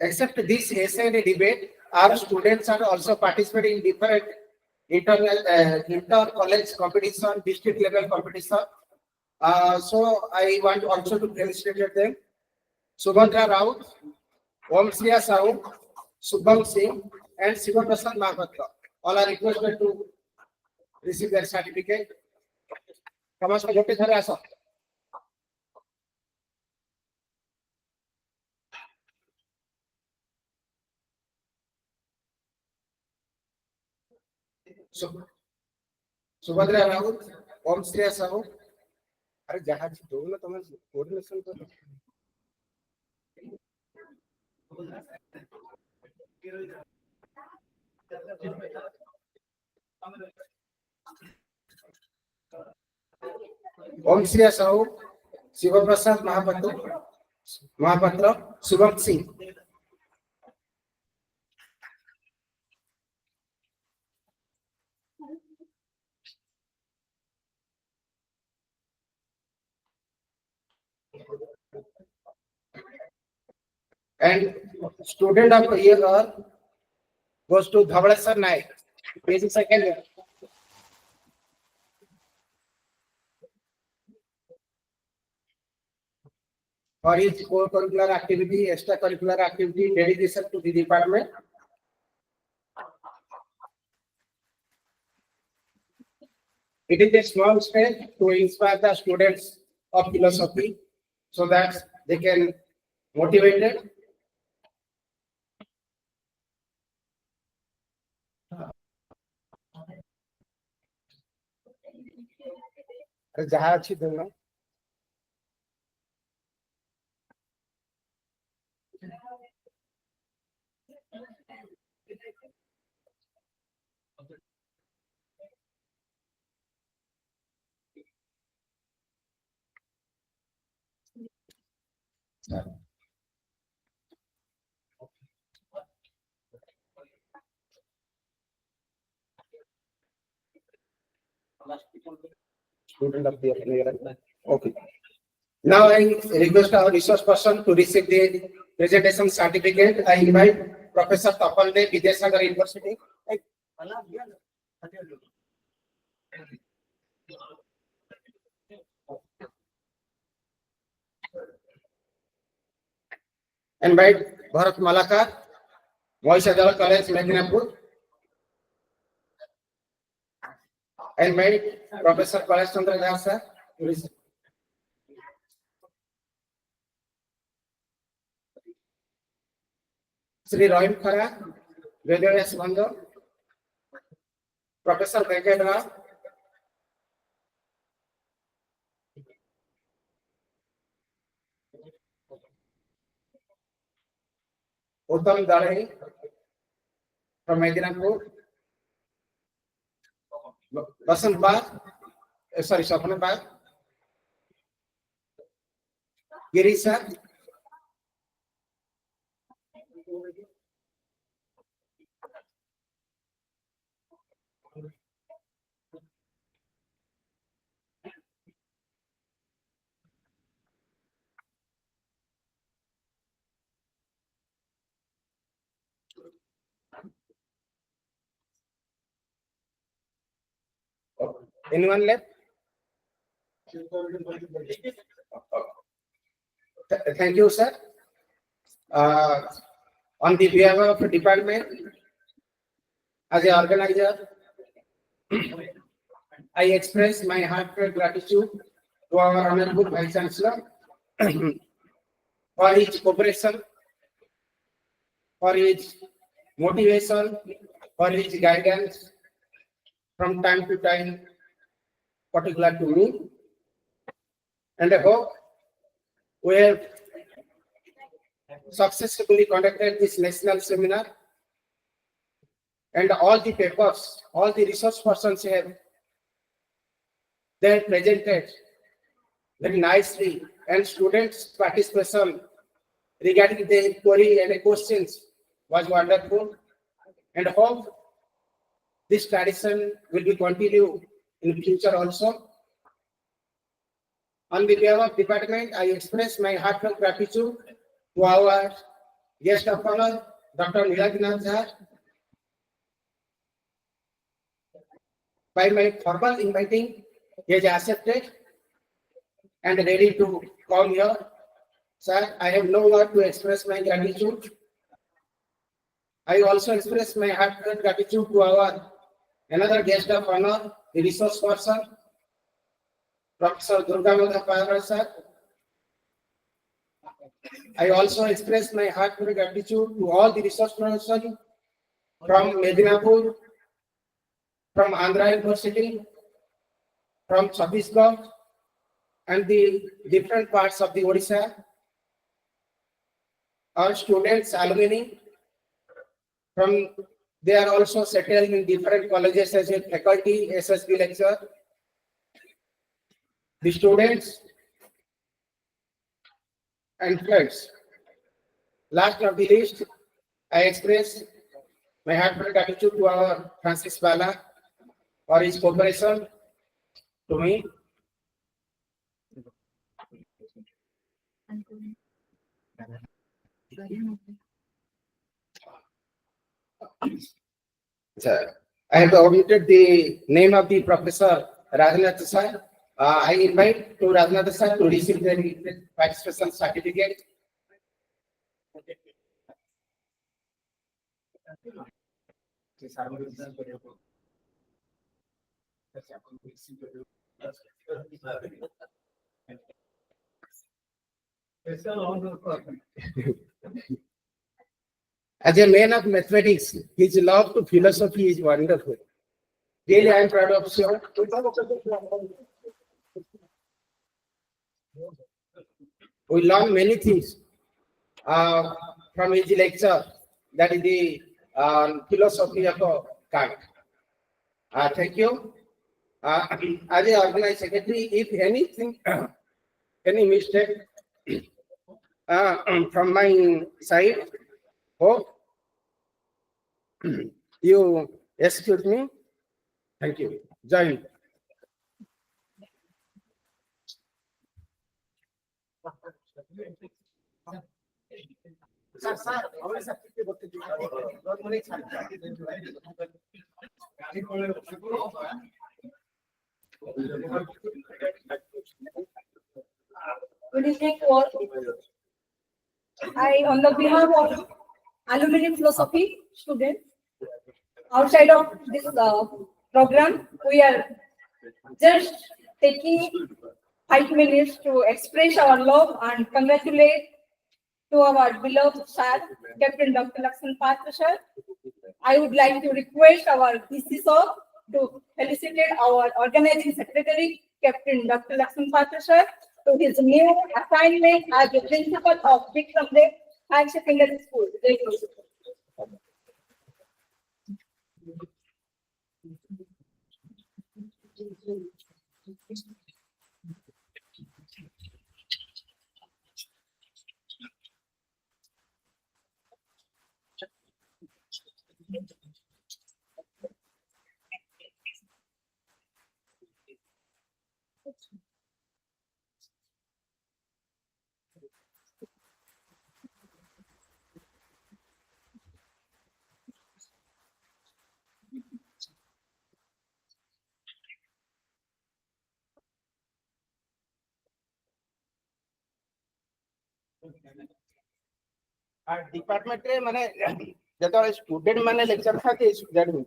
[SPEAKER 1] Except this essay and debate, our students are also participating in different inter-college competition, district level competition. So I want also to felicitate them. Subhadra Raut, Om Shriya Sahu, Subham Singh, and Siva Prasad Mahapatra. All are requested to receive their certificate. Come on, sir. Subhadra Raut, Om Shriya Sahu. अरे जहाज दो ना तुम्हें coordination कर ओम श्री साहू शिव प्रसाद Mahapatra Shubham Singh and student of the year goes to Dhabalasar Naik, basic second year. For his co-curricular activity, extracurricular activity, dedication to the department. It is a small step to inspire the students of philosophy so that they can motivate it. जहाँ अच्छी दूंगा Student of the okay. Now I request our resource person to receive the presentation certificate. I invite Professor Tapal Dev, Vidyasagar University. Invite Bharat Malakar, Moisadala College, Medinapur. Invite Professor Kailash Chandra Das, sir. to receive. Sri Rohim Khara, Vedas Bandho, Professor Venkata Rao, Uttam Dare from Medinapur, Basant Bag, Sapna Bag, Giri sir, anyone left? Thank you, sir. On the behalf of the department, as an organizer, I express my heartfelt gratitude to our Honorable Vice Chancellor for his cooperation, for his motivation, for his guidance from time to time, particular to me. And I hope we have successfully conducted this national seminar, and all the papers, all the resource persons have they presented very nicely, and students' participation regarding the query and the questions was wonderful, and hope this tradition will be continued in future also. On the behalf of department, I express my heartfelt gratitude to our guest of honor, Dr. Nilaginath Jha, by my formal inviting. He has accepted and ready to come here. Sir, I have no word to express my gratitude. I also express my heartfelt gratitude to our another guest of honor, the resource person, Professor Durgamada Padra, sir. I also express my heartfelt gratitude to all the resource persons from Medinapur, from Andhra University, from Chhattisgarh, and the different parts of the Odisha. Our students, alumni, they are also settled in different colleges as a faculty, SSB lecturer. The students and friends. Last of the list, I express my heartfelt gratitude to our Francis Bala for his cooperation to me. Sir, I have omitted the name of the Professor Rajnath sir. I invite to Rajnath sir to receive the participation certificate. As a man of mathematics, his love to philosophy is wonderful. Really, I am proud of you. We learn many things from his lecture. That is the philosophy of Kant. Thank you. As an organized secretary, if anything, any mistake from my side. Hope you excuse me. Thank you. Jai.
[SPEAKER 10] Good evening to all. On the behalf of alumni philosophy students, outside of this program, we are just taking 5 minutes to express our love and congratulate to our beloved sir, Captain Dr. Lakshman Patra sir. I would like to request our DC sir to felicitate our organizing secretary, Captain Dr. Lakshman Patra sir, to his new assignment as the principal of Vikram Dev High Secondary School. Jeypore.
[SPEAKER 1] Department रे माने जतले student माने lecture खाते student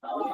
[SPEAKER 12] Hello.